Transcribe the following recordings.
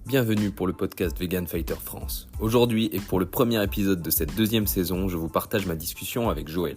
Bienvenue pour le podcast Vegan Fighter France. Aujourd'hui et pour le premier épisode de cette deuxième saison, je vous partage ma discussion avec Joël,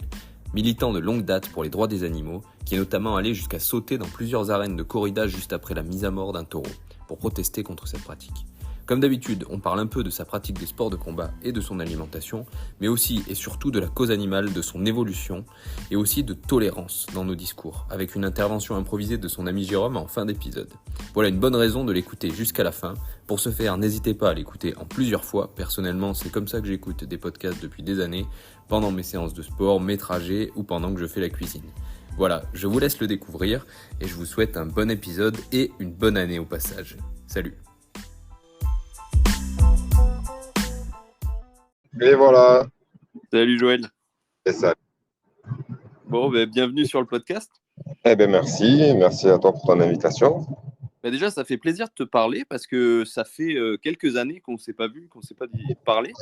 militant de longue date pour les droits des animaux, qui est notamment allé jusqu'à sauter dans plusieurs arènes de corrida juste après la mise à mort d'un taureau, pour protester contre cette pratique. Comme d'habitude, on parle un peu de sa pratique des sports de combat et de son alimentation, mais aussi et surtout de la cause animale, de son évolution, et aussi de tolérance dans nos discours, avec une intervention improvisée de son ami Jérôme en fin d'épisode. Voilà une bonne raison de l'écouter jusqu'à la fin. Pour ce faire, n'hésitez pas à l'écouter en plusieurs fois. Personnellement, c'est comme ça que j'écoute des podcasts depuis des années, pendant mes séances de sport, mes trajets ou pendant que je fais la cuisine. Voilà, je vous laisse le découvrir et je vous souhaite un bon épisode et une bonne année au passage. Salut! Et voilà. Salut Joël. Et ça. Bon, bienvenue sur le podcast. Merci à toi pour ton invitation. Déjà, ça fait plaisir de te parler parce que ça fait quelques années qu'on ne s'est pas vu, qu'on ne s'est pas dit parler.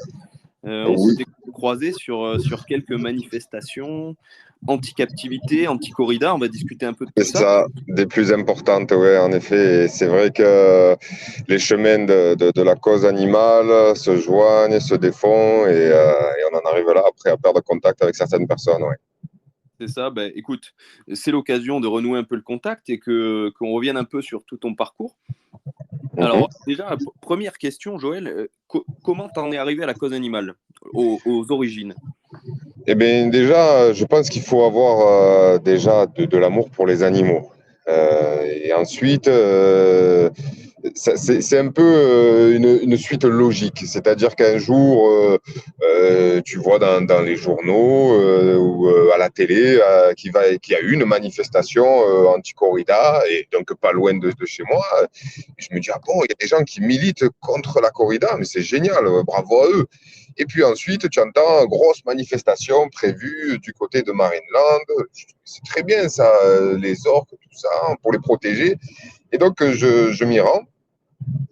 On s'était croisés sur quelques manifestations anti-captivité, anti-corrida. On va discuter un peu de tout ça. C'est ça, des plus importantes, oui, en effet. Et c'est vrai que les chemins de la cause animale se joignent, se défont et on en arrive là après à perdre contact avec certaines personnes. Ouais. C'est ça. Écoute, c'est l'occasion de renouer un peu le contact et qu'on revienne un peu sur tout ton parcours. Alors, déjà, première question, Joël, comment t'en es arrivé à la cause animale, aux origines? Eh bien, déjà, je pense qu'il faut avoir déjà de l'amour pour les animaux. Et ensuite, c'est un peu une suite logique. C'est-à-dire qu'un jour, tu vois dans les journaux ou à la télé qu'il y a eu une manifestation anti-corrida, et donc pas loin de chez moi. Et je me dis, ah bon, il y a des gens qui militent contre la corrida, mais c'est génial, bravo à eux. Et puis ensuite, tu entends grosse manifestation prévue du côté de Marineland. C'est très bien ça, les orques, tout ça, pour les protéger. Et donc, je m'y rends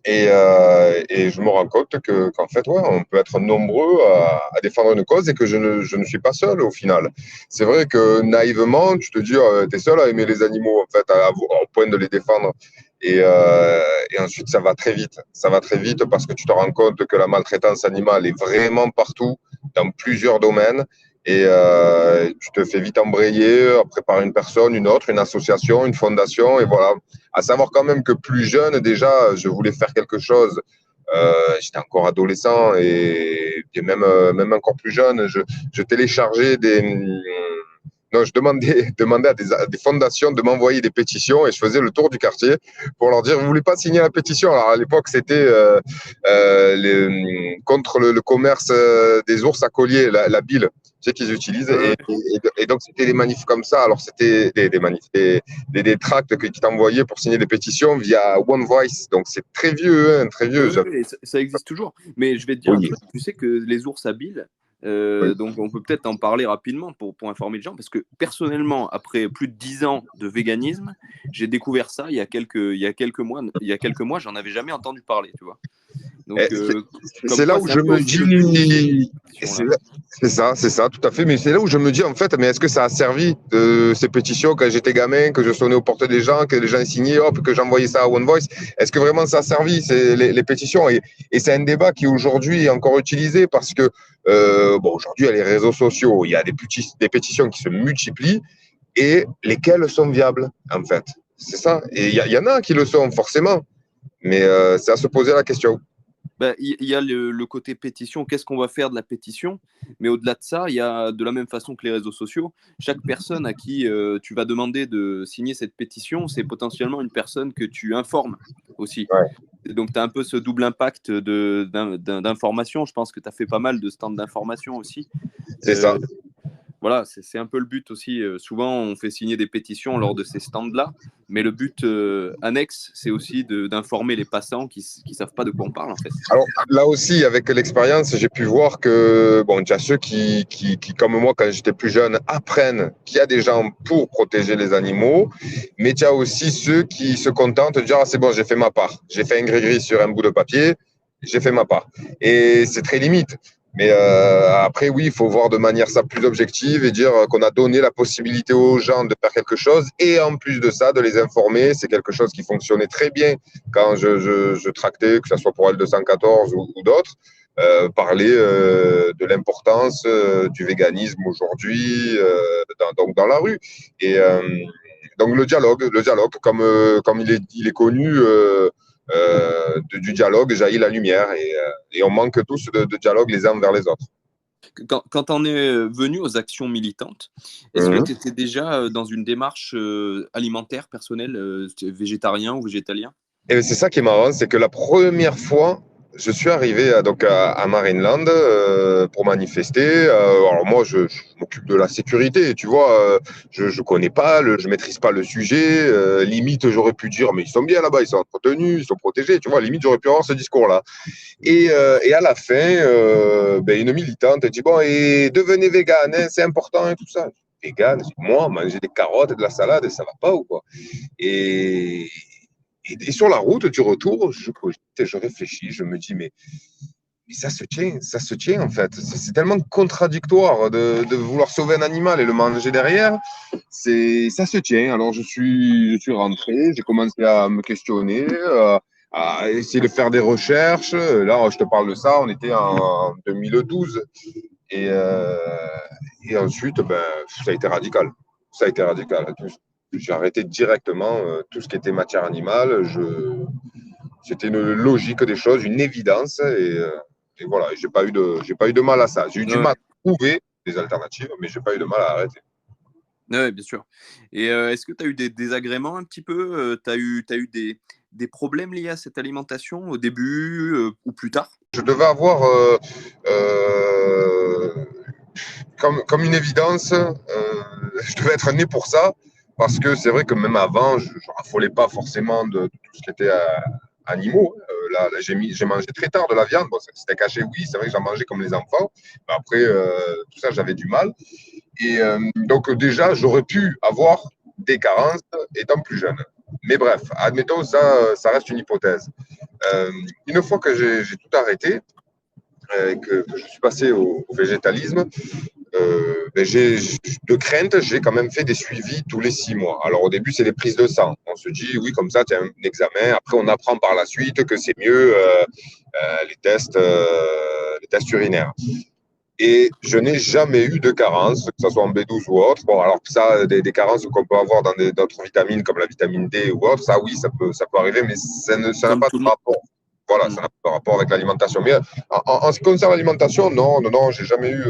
et je me rends compte qu'en fait, ouais, on peut être nombreux à défendre une cause et que je ne suis pas seul au final. C'est vrai que naïvement, tu te dis, tu es seul à aimer les animaux, en fait, au point de les défendre. Et ensuite, ça va très vite. Ça va très vite parce que tu te rends compte que la maltraitance animale est vraiment partout, dans plusieurs domaines. Et tu te fais vite embrayer après par une personne, une autre, une association, une fondation. Et voilà. À savoir quand même que plus jeune, déjà, je voulais faire quelque chose. J'étais encore adolescent et même encore plus jeune. Je téléchargeais je demandais à des fondations de m'envoyer des pétitions et je faisais le tour du quartier pour leur dire, vous voulez pas signer la pétition? Alors à l'époque, c'était contre le commerce des ours à collier, la bile, tu sais, qu'ils utilisent. Et donc, c'était des manifs comme ça. Alors, c'était des tracts qui t'envoyaient pour signer des pétitions via One Voice. Donc, c'est très vieux, hein, très vieux. Oui, ça existe toujours. Mais je vais te dire, tu sais que les ours à bile, donc on peut peut-être en parler rapidement pour informer les gens, parce que personnellement, après plus de 10 ans de véganisme, j'ai découvert ça il y a quelques mois, j'en avais jamais entendu parler, tu vois. Donc, c'est là où je me dis, c'est ça, tout à fait. Mais c'est là où je me dis, en fait, mais est-ce que ça a servi de ces pétitions quand j'étais gamin, que je sonnais aux portes des gens, que les gens signaient, hop, que j'envoyais ça à One Voice? Est-ce que vraiment ça a servi, les pétitions? Et c'est un débat qui aujourd'hui est encore utilisé parce que, aujourd'hui, il y a les réseaux sociaux, il y a des pétitions qui se multiplient et lesquelles sont viables, en fait. C'est ça. Et il y en a qui le sont, forcément. Mais c'est à se poser la question. Il y a le côté pétition, qu'est-ce qu'on va faire de la pétition? Mais au-delà de ça, il y a, de la même façon que les réseaux sociaux, chaque personne à qui tu vas demander de signer cette pétition, c'est potentiellement une personne que tu informes aussi. Ouais. Donc, tu as un peu ce double impact d'information. Je pense que tu as fait pas mal de stands d'information aussi. C'est ça. Voilà, c'est un peu le but aussi. Souvent, on fait signer des pétitions lors de ces stands-là, mais le but annexe, c'est aussi d'informer les passants qui ne savent pas de quoi on parle, en fait. Alors, là aussi, avec l'expérience, j'ai pu voir que, il y a ceux qui, comme moi, quand j'étais plus jeune, apprennent qu'il y a des gens pour protéger les animaux, mais il y a aussi ceux qui se contentent de dire, ah, c'est bon, j'ai fait ma part. J'ai fait un gris-gris sur un bout de papier, j'ai fait ma part. Et c'est très limite. Mais après, oui, il faut voir de manière ça plus objective et dire qu'on a donné la possibilité aux gens de faire quelque chose et en plus de ça, de les informer. C'est quelque chose qui fonctionnait très bien quand je tractais, que ce soit pour L214 ou d'autres. Parler de l'importance du véganisme aujourd'hui donc dans la rue. Et donc le dialogue comme il est connu, du dialogue jaillit la lumière et on manque tous de dialogue les uns vers les autres. Quand on est venu aux actions militantes, est-ce que tu étais déjà dans une démarche alimentaire personnelle, végétarien ou végétalien? Et c'est ça qui est marrant, c'est que la première fois, je suis arrivé à Marineland pour manifester. Alors moi, je m'occupe de la sécurité, tu vois. Je connais pas, je maîtrise pas le sujet. Limite, j'aurais pu dire, mais ils sont bien là-bas, ils sont entretenus, ils sont protégés, tu vois. Limite, j'aurais pu avoir ce discours-là. Et à la fin, une militante dit, bon, et devenez vegan, hein, c'est important et tout ça. Vegan, moi, manger des carottes et de la salade, ça va pas ou quoi? Et, et sur la route du retour, je cogite, je réfléchis, je me dis, mais ça se tient en fait. C'est tellement contradictoire de vouloir sauver un animal et le manger derrière. Ça se tient. Alors je suis rentré, j'ai commencé à me questionner, à essayer de faire des recherches. Là, je te parle de ça, on était en 2012. Et, euh, et ensuite, ça a été radical. Ça a été radical. J'ai arrêté directement tout ce qui était matière animale. C'était une logique des choses, une évidence. Et voilà, j'ai pas eu de mal à ça. J'ai eu du mal à trouver des alternatives, mais j'ai pas eu de mal à arrêter. Oui, bien sûr. Et est-ce que tu as eu des désagréments un petit peu? Tu as eu des problèmes liés à cette alimentation au début ou plus tard? Je devais avoir comme une évidence, je devais être né pour ça, parce que c'est vrai que même avant, je ne raffolais pas forcément de tout ce qui était animaux. Là, j'ai mangé très tard de la viande. Bon, c'était caché, oui, c'est vrai que j'en mangeais comme les enfants. Mais après, tout ça, j'avais du mal. Et donc, déjà, j'aurais pu avoir des carences étant plus jeune. Mais bref, admettons, ça reste une hypothèse. Une fois que j'ai tout arrêté, que je suis passé au végétalisme, de crainte, j'ai quand même fait des suivis tous les 6 mois. Alors au début, c'est des prises de sang. On se dit, oui, comme ça, tu as un examen. Après, on apprend par la suite que c'est mieux les tests urinaires. Et je n'ai jamais eu de carence, que ce soit en B12 ou autre. Bon, alors ça, des carences qu'on peut avoir dans d'autres vitamines comme la vitamine D ou autre, ça oui, ça peut arriver, mais ça n'a pas de rapport. Voilà, ça n'a pas de rapport avec l'alimentation. Mais en ce qui concerne l'alimentation, non, j'ai jamais eu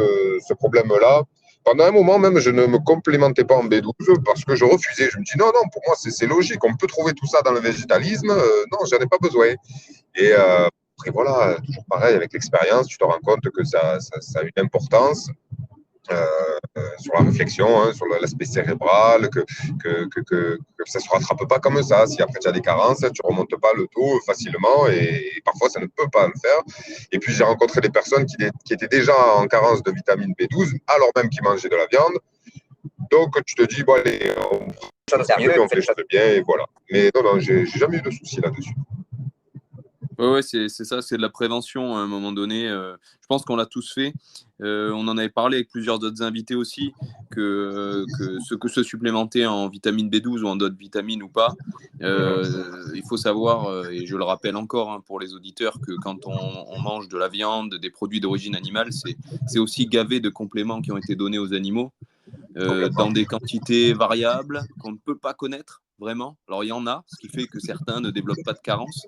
ce problème-là. Pendant un moment même, je ne me complémentais pas en B12 parce que je refusais. Je me dis non, pour moi, c'est logique. On peut trouver tout ça dans le végétalisme. Non, j'en ai pas besoin. Et après, voilà, toujours pareil, avec l'expérience, tu te rends compte que ça a une importance sur la réflexion, hein, sur l'aspect cérébral, que ça ne se rattrape pas comme ça. Si après tu as des carences, tu ne remontes pas le taux facilement et parfois ça ne peut pas le faire. Et puis j'ai rencontré des personnes qui étaient déjà en carence de vitamine B12 alors même qu'ils mangeaient de la viande. Donc tu te dis, bon allez, on fait les choses bien et voilà. Mais non, j'ai jamais eu de soucis là-dessus. Ouais, c'est ça, c'est de la prévention à un moment donné. Je pense qu'on l'a tous fait. On en avait parlé avec plusieurs autres invités aussi, que se supplémenter en vitamine B12 ou en d'autres vitamines ou pas. Il faut savoir, et je le rappelle encore hein, pour les auditeurs, que quand on mange de la viande, des produits d'origine animale, c'est aussi gavé de compléments qui ont été donnés aux animaux dans des quantités variables qu'on ne peut pas connaître vraiment. Alors il y en a, ce qui fait que certains ne développent pas de carence.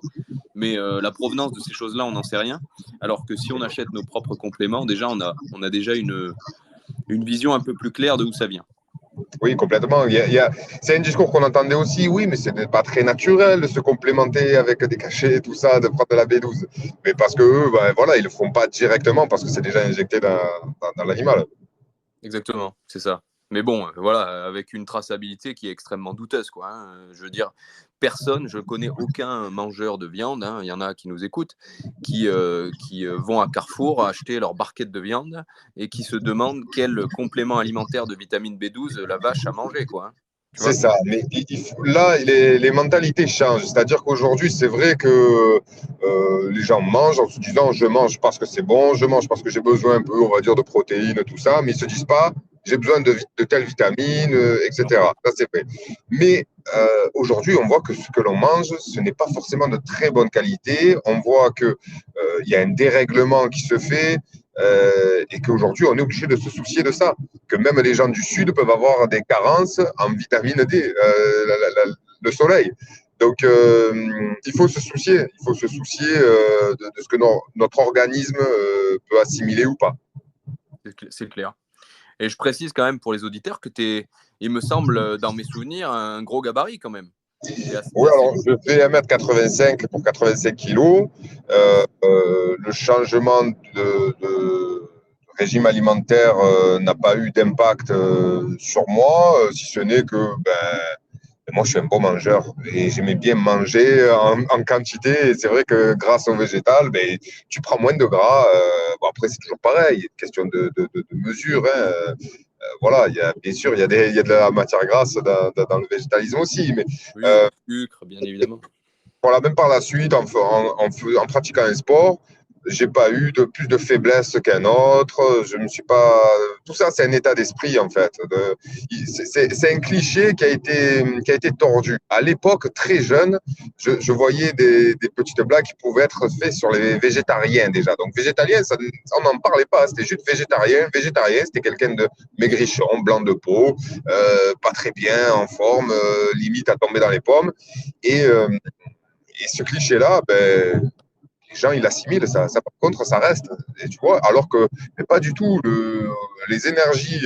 Mais la provenance de ces choses-là, on n'en sait rien. Alors que si on achète nos propres compléments, déjà, on a déjà une vision un peu plus claire de où ça vient. Oui, complètement. C'est un discours qu'on entendait aussi, oui, mais ce n'est pas très naturel de se complémenter avec des cachets et tout ça, de prendre de la B12. Mais parce qu'eux, voilà, ils ne le font pas directement parce que c'est déjà injecté dans l'animal. Exactement, c'est ça. Mais bon, voilà, avec une traçabilité qui est extrêmement douteuse, quoi. Hein. Je veux dire, je connais aucun mangeur de viande, hein, il y en a qui nous écoutent, qui vont à Carrefour acheter leur barquette de viande et qui se demandent quel complément alimentaire de vitamine B12 la vache a mangé, quoi. Tu C'est vois? ça, mais là, les mentalités changent. C'est-à-dire qu'aujourd'hui, c'est vrai que les gens mangent en se disant je mange parce que c'est bon, je mange parce que j'ai besoin un peu, on va dire, de protéines, tout ça, mais ils se disent pas j'ai besoin de telle vitamine, etc. Ça, c'est vrai. Mais aujourd'hui, on voit que ce que l'on mange, ce n'est pas forcément de très bonne qualité. On voit qu'il y a un dérèglement qui se fait et qu'aujourd'hui, on est obligé de se soucier de ça, que même les gens du Sud peuvent avoir des carences en vitamine D, le soleil. Donc, il faut se soucier. Il faut se soucier de ce que notre organisme peut assimiler ou pas. C'est clair. Et je précise quand même pour les auditeurs que tu es, il me semble, dans mes souvenirs, un gros gabarit quand même. Oui, T'es assez alors lourd. je fais 1m85 pour 85 kilos. Le changement de régime alimentaire n'a pas eu d'impact sur moi, si ce n'est que moi, je suis un bon mangeur et j'aimais bien manger en quantité. Et c'est vrai que grâce au végétal, tu prends moins de gras. Bon, après, c'est toujours pareil, question de mesure. Hein. Voilà, bien sûr, il y a de la matière grasse dans le végétalisme aussi. Mais Oui, le sucre, bien évidemment. voilà, même par la suite, en pratiquant un sport, j'ai pas eu de plus de faiblesse qu'un autre. Je me suis pas. Tout ça, c'est un état d'esprit en fait. C'est un cliché qui a été tordu. À l'époque, très jeune, je voyais des petites blagues qui pouvaient être faites sur les végétariens déjà. Donc végétalien, on n'en parlait pas. C'était juste végétarien. Végétarien, c'était quelqu'un de maigrichon, blanc de peau, pas très bien en forme, limite à tomber dans les pommes. Et et ce cliché-là, les gens, ils l'assimilent, ça, par contre, ça reste. Et tu vois, alors que pas du tout. Les énergies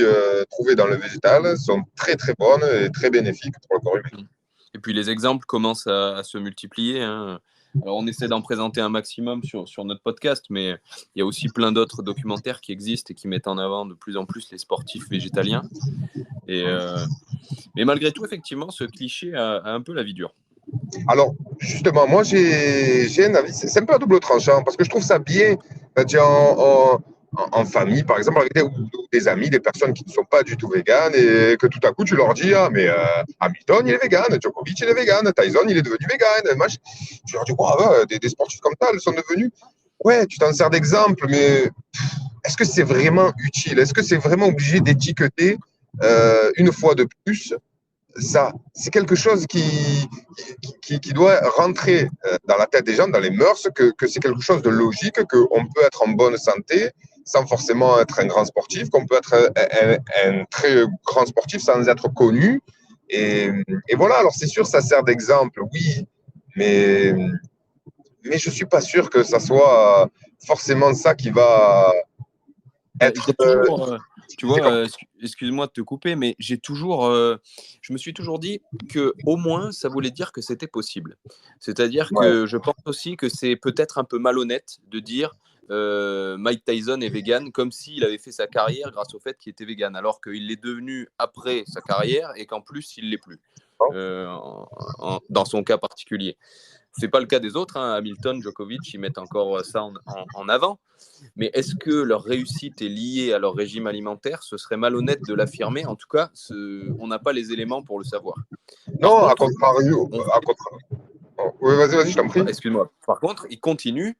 trouvées dans le végétal sont très, très bonnes et très bénéfiques pour le corps humain. Et puis les exemples commencent à se multiplier. Hein. Alors on essaie d'en présenter un maximum sur notre podcast, mais il y a aussi plein d'autres documentaires qui existent et qui mettent en avant de plus en plus les sportifs végétaliens. Mais malgré tout, effectivement, ce cliché a un peu la vie dure. Alors, justement, moi, j'ai un avis, c'est un peu à double tranchant, parce que je trouve ça bien, c'est-à-dire en famille, par exemple, avec des amis, des personnes qui ne sont pas du tout véganes, et que tout à coup, tu leur dis, ah, mais Hamilton, il est vegan, Djokovic, il est vegan, Tyson, il est devenu vegan. Tu leur dis, wow, des sportifs comme ça, ils sont devenus. Ouais, tu t'en sers d'exemple, mais est-ce que c'est vraiment utile? Est-ce que c'est vraiment obligé d'étiqueter une fois de plus ça? C'est quelque chose qui doit rentrer dans la tête des gens, dans les mœurs, que c'est quelque chose de logique, qu'on peut être en bonne santé sans forcément être un grand sportif, qu'on peut être un très grand sportif sans être connu. Et voilà, alors c'est sûr, ça sert d'exemple, oui, mais, mais je ne suis pas sûr que ça soit forcément ça qui va être. Tu vois, excuse-moi de te couper, mais je me suis toujours dit que au moins ça voulait dire que c'était possible. C'est-à-dire que je pense aussi que c'est peut-être un peu malhonnête de dire Mike Tyson est vegan comme s'il avait fait sa carrière grâce au fait qu'il était vegan, alors qu'il l'est devenu après sa carrière et qu'en plus il l'est plus dans son cas particulier. C'est pas le cas des autres. Hein. Hamilton, Djokovic, ils mettent encore ça en avant. Mais est-ce que leur réussite est liée à leur régime alimentaire? Ce serait malhonnête de l'affirmer. En tout cas, on n'a pas les éléments pour le savoir. Non, à contrario. Oui, vas-y, je t'en prie. Excuse-moi. Par contre, ils continuent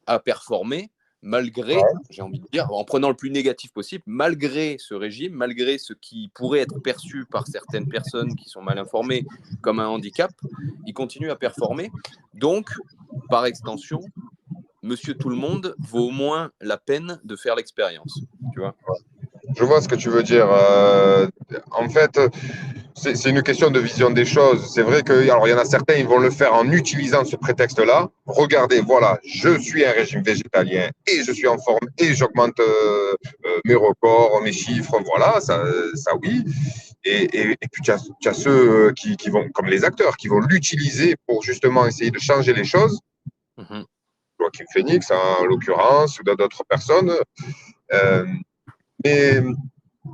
à performer malgré, j'ai envie de dire, en prenant le plus négatif possible, malgré ce régime, malgré ce qui pourrait être perçu par certaines personnes qui sont mal informées comme un handicap, ils continuent à performer. Donc, par extension, Monsieur Tout-le-Monde vaut au moins la peine de faire l'expérience. Tu vois ? Je vois ce que tu veux dire. En fait, c'est une question de vision des choses. C'est vrai que, alors il y en a certains, ils vont le faire en utilisant ce prétexte-là. Regardez, voilà, je suis un régime végétalien et je suis en forme et j'augmente mes records, mes chiffres, voilà, ça oui. Et puis tu as ceux qui vont, comme les acteurs, qui vont l'utiliser pour justement essayer de changer les choses. Joaquin Phoenix, en l'occurrence, ou d'autres personnes. Mais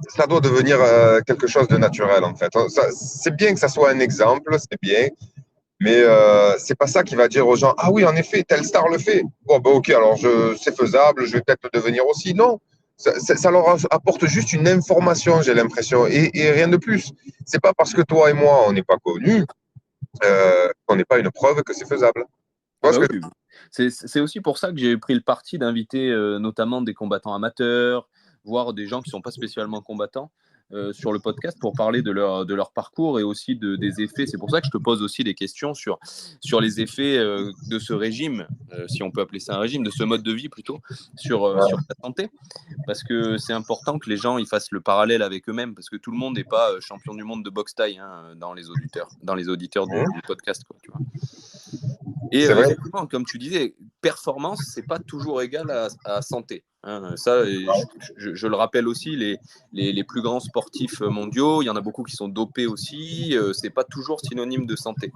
ça doit devenir quelque chose de naturel, en fait. C'est bien que ça soit un exemple, c'est bien, mais c'est pas ça qui va dire aux gens, ah oui, en effet, telle star le fait. Bon, ok, alors c'est faisable, je vais peut-être le devenir aussi. Non, Ça leur apporte juste une information, j'ai l'impression, et rien de plus. C'est pas parce que toi et moi, on n'est pas connus, qu'on n'est pas une preuve que c'est faisable. Ah bah oui. C'est aussi pour ça que j'ai pris le parti d'inviter notamment des combattants amateurs, voire des gens qui ne sont pas spécialement combattants sur le podcast pour parler de leur parcours et aussi des effets. C'est pour ça que je te pose aussi des questions sur les effets de ce régime, si on peut appeler ça un régime, de ce mode de vie plutôt, sur ta santé. Parce que c'est important que les gens ils fassent le parallèle avec eux-mêmes, parce que tout le monde n'est pas champion du monde de boxe thaï dans les auditeurs du podcast, quoi, tu vois. Et effectivement, comme tu disais, performance, c'est pas toujours égal à santé. Ça, je le rappelle aussi, les plus grands sportifs mondiaux, il y en a beaucoup qui sont dopés aussi. C'est pas toujours synonyme de santé.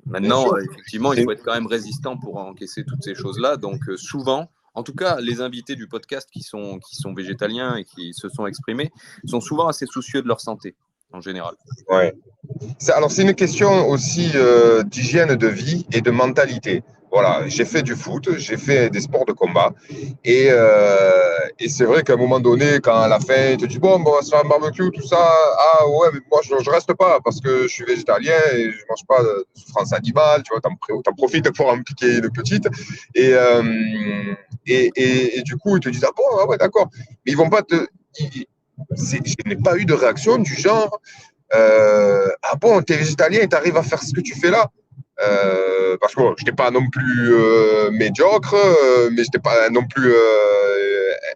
Maintenant, effectivement, il faut être quand même résistant pour encaisser toutes ces choses-là. Donc, souvent, en tout cas, les invités du podcast qui sont végétaliens et qui se sont exprimés sont souvent assez soucieux de leur santé, en général. Ouais. Alors, c'est une question aussi d'hygiène de vie et de mentalité. Voilà, j'ai fait du foot, j'ai fait des sports de combat. Et c'est vrai qu'à un moment donné, quand à la fin, il te dit, bon, on va se faire un barbecue, tout ça. Ah ouais, mais moi, je reste pas parce que je suis végétalien et je mange pas de souffrance animale. Tu vois, t'en profites pour en piquer une petite. Et du coup, ils te disent, ah bon, ah ouais, d'accord. Mais ils vont pas je n'ai pas eu de réaction du genre, ah bon, t'es végétalien et t'arrives à faire ce que tu fais là? Parce que bon, je n'étais pas non plus médiocre, mais je n'étais pas non plus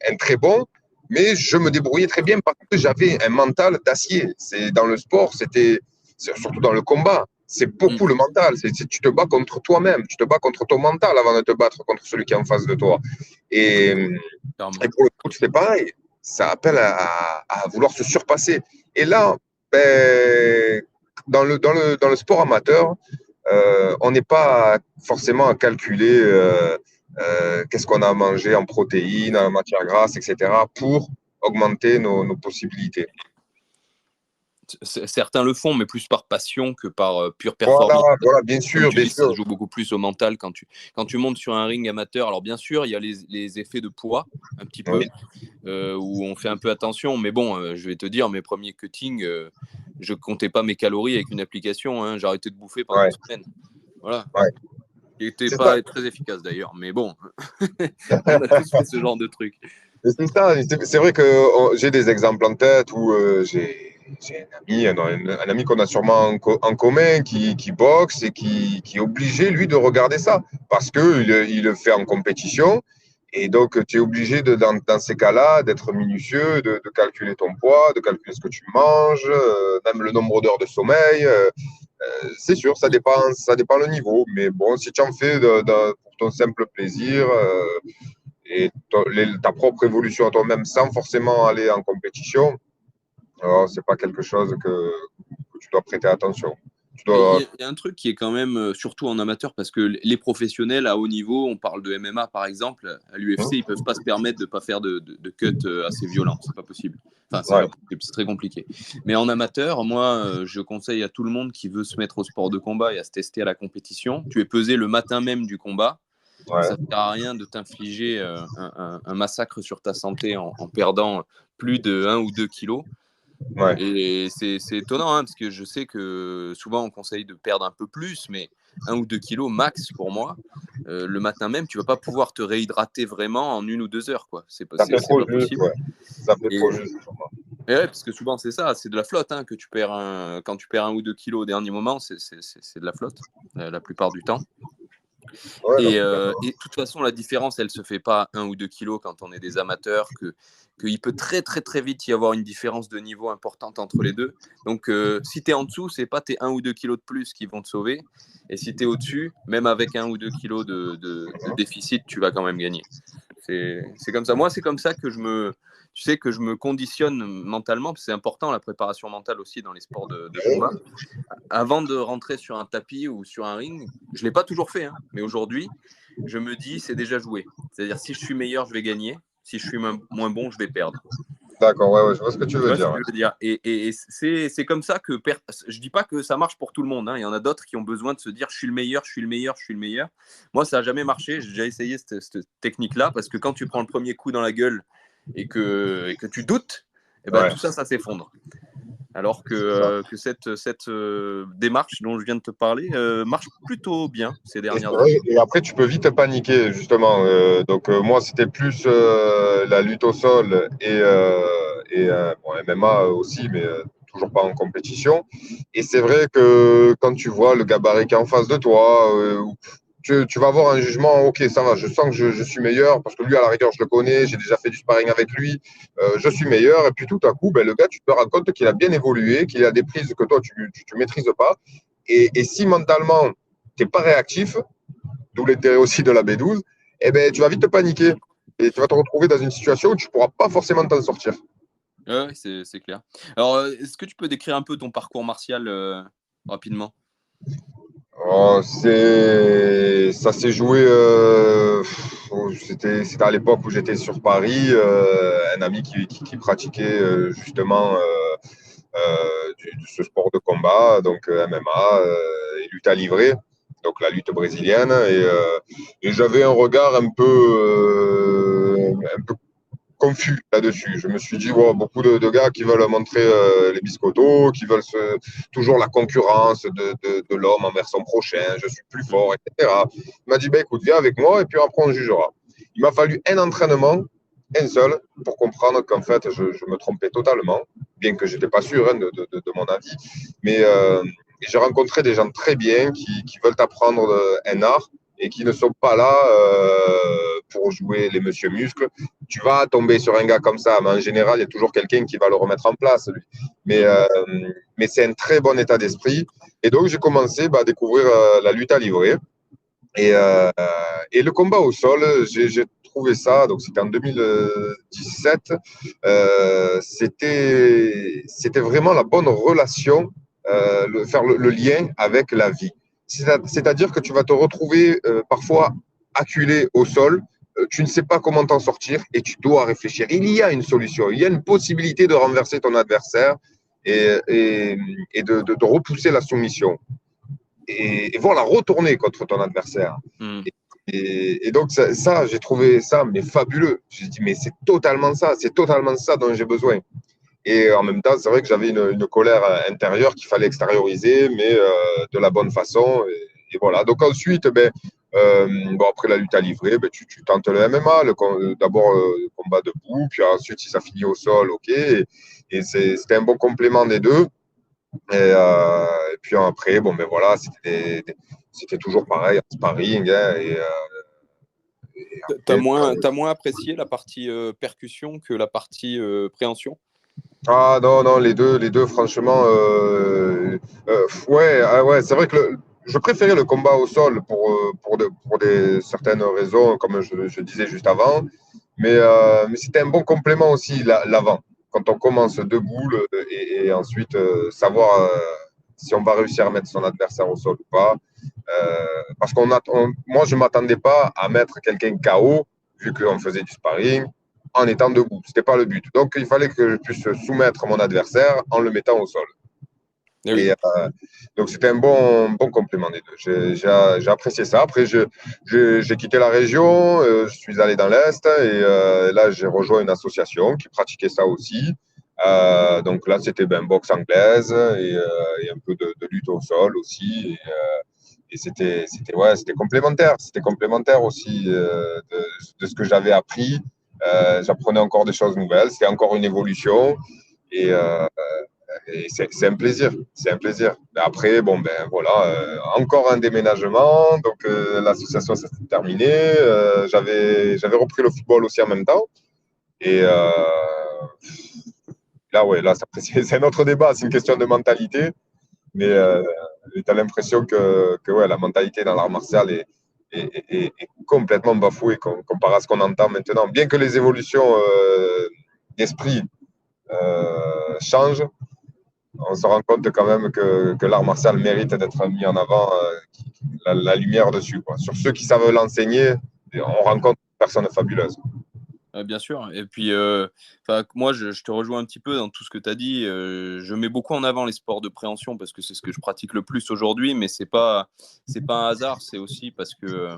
un très bon, mais je me débrouillais très bien parce que j'avais un mental d'acier. C'est dans le sport, surtout dans le combat, c'est beaucoup le mental. Tu te bats contre toi-même, tu te bats contre ton mental avant de te battre contre celui qui est en face de toi. Et pour le foot, c'est pareil. Ça appelle à vouloir se surpasser. Et là, dans le sport amateur, on n'est pas forcément à calculer qu'est-ce qu'on a à manger en protéines, en matière grasse, etc., pour augmenter nos possibilités. Certains le font, mais plus par passion que par pure performance. Voilà, bien sûr, bien sûr. Ça joue beaucoup plus au mental quand tu montes sur un ring amateur. Alors bien sûr, il y a les effets de poids, un petit peu, où on fait un peu attention. Mais bon, je vais te dire, mes premiers cuttings, je comptais pas mes calories avec une application. J'ai arrêté de bouffer pendant une semaine. Voilà. Qui n'était pas très efficace d'ailleurs. Mais bon, on a tous fait ce genre de truc. C'est ça. C'est vrai que j'ai des exemples en tête où j'ai un ami qu'on a sûrement en commun qui boxe et qui est obligé, lui, de regarder ça parce qu'il le fait en compétition. Et donc, tu es obligé, dans ces cas-là, d'être minutieux, de calculer ton poids, de calculer ce que tu manges, même le nombre d'heures de sommeil. C'est sûr, ça dépend le niveau. Mais bon, si tu en fais pour ton simple plaisir et ta propre évolution à toi-même sans forcément aller en compétition, alors, c'est pas quelque chose que tu dois prêter attention. Il y a un truc qui est quand même, surtout en amateur, parce que les professionnels à haut niveau, on parle de MMA par exemple, à l'UFC, ils peuvent pas se permettre de pas faire de cut assez violent, c'est pas possible. Enfin, c'est très compliqué. Mais en amateur, moi, je conseille à tout le monde qui veut se mettre au sport de combat et à se tester à la compétition. Tu es pesé le matin même du combat. Ça ne sert à rien de t'infliger un massacre sur ta santé en perdant plus de 1 ou 2 kilos. Et c'est étonnant, parce que je sais que souvent on conseille de perdre un peu plus, mais 1 ou 2 kilos max pour moi. Le matin même, tu ne vas pas pouvoir te réhydrater vraiment en 1 ou 2 heures, quoi. C'est pas possible. Ça fait trop juste. Et parce que souvent c'est ça, c'est de la flotte que tu perds quand tu perds 1 ou 2 kilos au dernier moment, c'est de la flotte la plupart du temps. Et de toute façon, la différence, elle ne se fait pas 1 ou 2 kilos quand on est des amateurs, qu'il peut très très très vite y avoir une différence de niveau importante entre les deux. Donc si tu es en dessous, ce n'est pas tes 1 ou 2 kilos de plus qui vont te sauver. Et si tu es au-dessus, même avec 1 ou 2 kilos de déficit, tu vas quand même gagner. C'est comme ça. Moi, c'est comme ça que je me conditionne mentalement, parce que c'est important la préparation mentale aussi dans les sports de combat. Avant de rentrer sur un tapis ou sur un ring, je ne l'ai pas toujours fait, mais aujourd'hui, je me dis c'est déjà joué. C'est-à-dire si je suis meilleur, je vais gagner. Si je suis moins bon, je vais perdre. D'accord, je vois ce que tu veux dire. Et c'est comme ça que je dis pas que ça marche pour tout le monde. Il y en a d'autres qui ont besoin de se dire je suis le meilleur, je suis le meilleur, je suis le meilleur. Moi, ça n'a jamais marché. J'ai déjà essayé cette technique-là parce que quand tu prends le premier coup dans la gueule et que tu doutes, et ben, Ouais. tout ça s'effondre. Alors que cette démarche dont je viens de te parler marche plutôt bien ces dernières années. Et après, tu peux vite paniquer, justement. Donc, moi, c'était plus la lutte au sol bon, MMA aussi, mais toujours pas en compétition. Et c'est vrai que quand tu vois le gabarit qui est en face de toi, tu vas avoir un jugement, ok, ça va, je sens que je suis meilleur, parce que lui, à la rigueur, je le connais, j'ai déjà fait du sparring avec lui, je suis meilleur. Et puis tout à coup, ben, le gars, tu te rends compte qu'il a bien évolué, qu'il a des prises que toi, tu maîtrises pas. Et si mentalement, tu n'es pas réactif, d'où l'intérêt aussi de la B12, eh ben, tu vas vite te paniquer. Et tu vas te retrouver dans une situation où tu ne pourras pas forcément t'en sortir. Ouais, c'est clair. Alors, est-ce que tu peux décrire un peu ton parcours martial rapidement? Oh, ça s'est joué. C'était à l'époque où j'étais sur Paris. Un ami qui pratiquait justement ce sport de combat, donc MMA et lutte à livrer, donc la lutte brésilienne. Et j'avais un regard un peu confus là-dessus. Je me suis dit, wow, beaucoup de gars qui veulent montrer les biscottos, qui veulent toujours la concurrence de l'homme envers son prochain, je suis plus fort, etc. Il m'a dit, bah, écoute, viens avec moi et puis après on jugera. Il m'a fallu un entraînement, un seul, pour comprendre qu'en fait, je me trompais totalement, bien que je n'étais pas sûr hein, de mon avis. Mais j'ai rencontré des gens très bien qui veulent apprendre un art et qui ne sont pas là pour jouer les monsieur muscles. Tu vas tomber sur un gars comme ça, mais en général, il y a toujours quelqu'un qui va le remettre en place, lui. Mais c'est un très bon état d'esprit. Et donc, j'ai commencé à découvrir la lutte à livrer. Et le combat au sol, j'ai trouvé ça, donc c'était en 2017, c'était vraiment la bonne relation, faire le lien avec la vie. C'est-à-dire que tu vas te retrouver parfois acculé au sol, tu ne sais pas comment t'en sortir et tu dois réfléchir. Il y a une solution, il y a une possibilité de renverser ton adversaire et de repousser la soumission et voir la retourner contre ton adversaire. Mm. Et donc, ça j'ai trouvé ça mais fabuleux. J'ai dit, mais c'est totalement ça dont j'ai besoin. Et en même temps, c'est vrai que j'avais une colère intérieure qu'il fallait extérioriser, mais de la bonne façon. Et voilà. Donc ensuite, bon, après la lutte à livrer, tu tentes le MMA, d'abord le combat debout, puis ensuite, si ça finit au sol, ok. Et c'était un bon complément des deux. Et puis après, bon, ben voilà, c'était toujours pareil, en sparring. Hein, et T'as après, moins apprécié la partie percussion que la partie préhension? ah non, non, les deux franchement, ouais, ah ouais, c'est vrai que je préférais le combat au sol pour certaines raisons, comme je disais juste avant, mais c'était un bon complément aussi, l'avant. Quand on commence debout et ensuite savoir si on va réussir à mettre son adversaire au sol ou pas. Parce moi, je ne m'attendais pas à mettre quelqu'un KO, vu qu'on faisait du sparring, en étant debout. Ce n'était pas le but. Donc, il fallait que je puisse soumettre mon adversaire en le mettant au sol. Eh oui. Et donc, c'était un bon complément des deux. J'ai apprécié ça. Après, j'ai quitté la région, je suis allé dans l'Est et là, j'ai rejoint une association qui pratiquait ça aussi. Donc là, c'était boxe anglaise et un peu de lutte au sol aussi. Et c'était complémentaire. C'était complémentaire aussi de ce que j'avais appris. J'apprenais encore des choses nouvelles. C'était encore une évolution. Et, euh, et c'est un plaisir. C'est un plaisir. Après, bon, ben voilà, encore un déménagement. Donc, l'association, ça s'est terminé. J'avais repris le football aussi en même temps. Et là, ouais, là, c'est un autre débat. C'est une question de mentalité. Mais tu as l'impression que ouais, la mentalité dans l'art martial est complètement bafouée comparé à ce qu'on entend maintenant. Bien que les évolutions d'esprit changent, on se rend compte quand même que l'art martial mérite d'être mis en avant, la lumière dessus, quoi. Sur ceux qui savent l'enseigner, on rencontre des personnes fabuleuses. Bien sûr. Et puis, moi, je te rejoins un petit peu dans tout ce que tu as dit. Je mets beaucoup en avant les sports de préhension parce que c'est ce que je pratique le plus aujourd'hui, mais c'est pas un hasard. C'est aussi parce que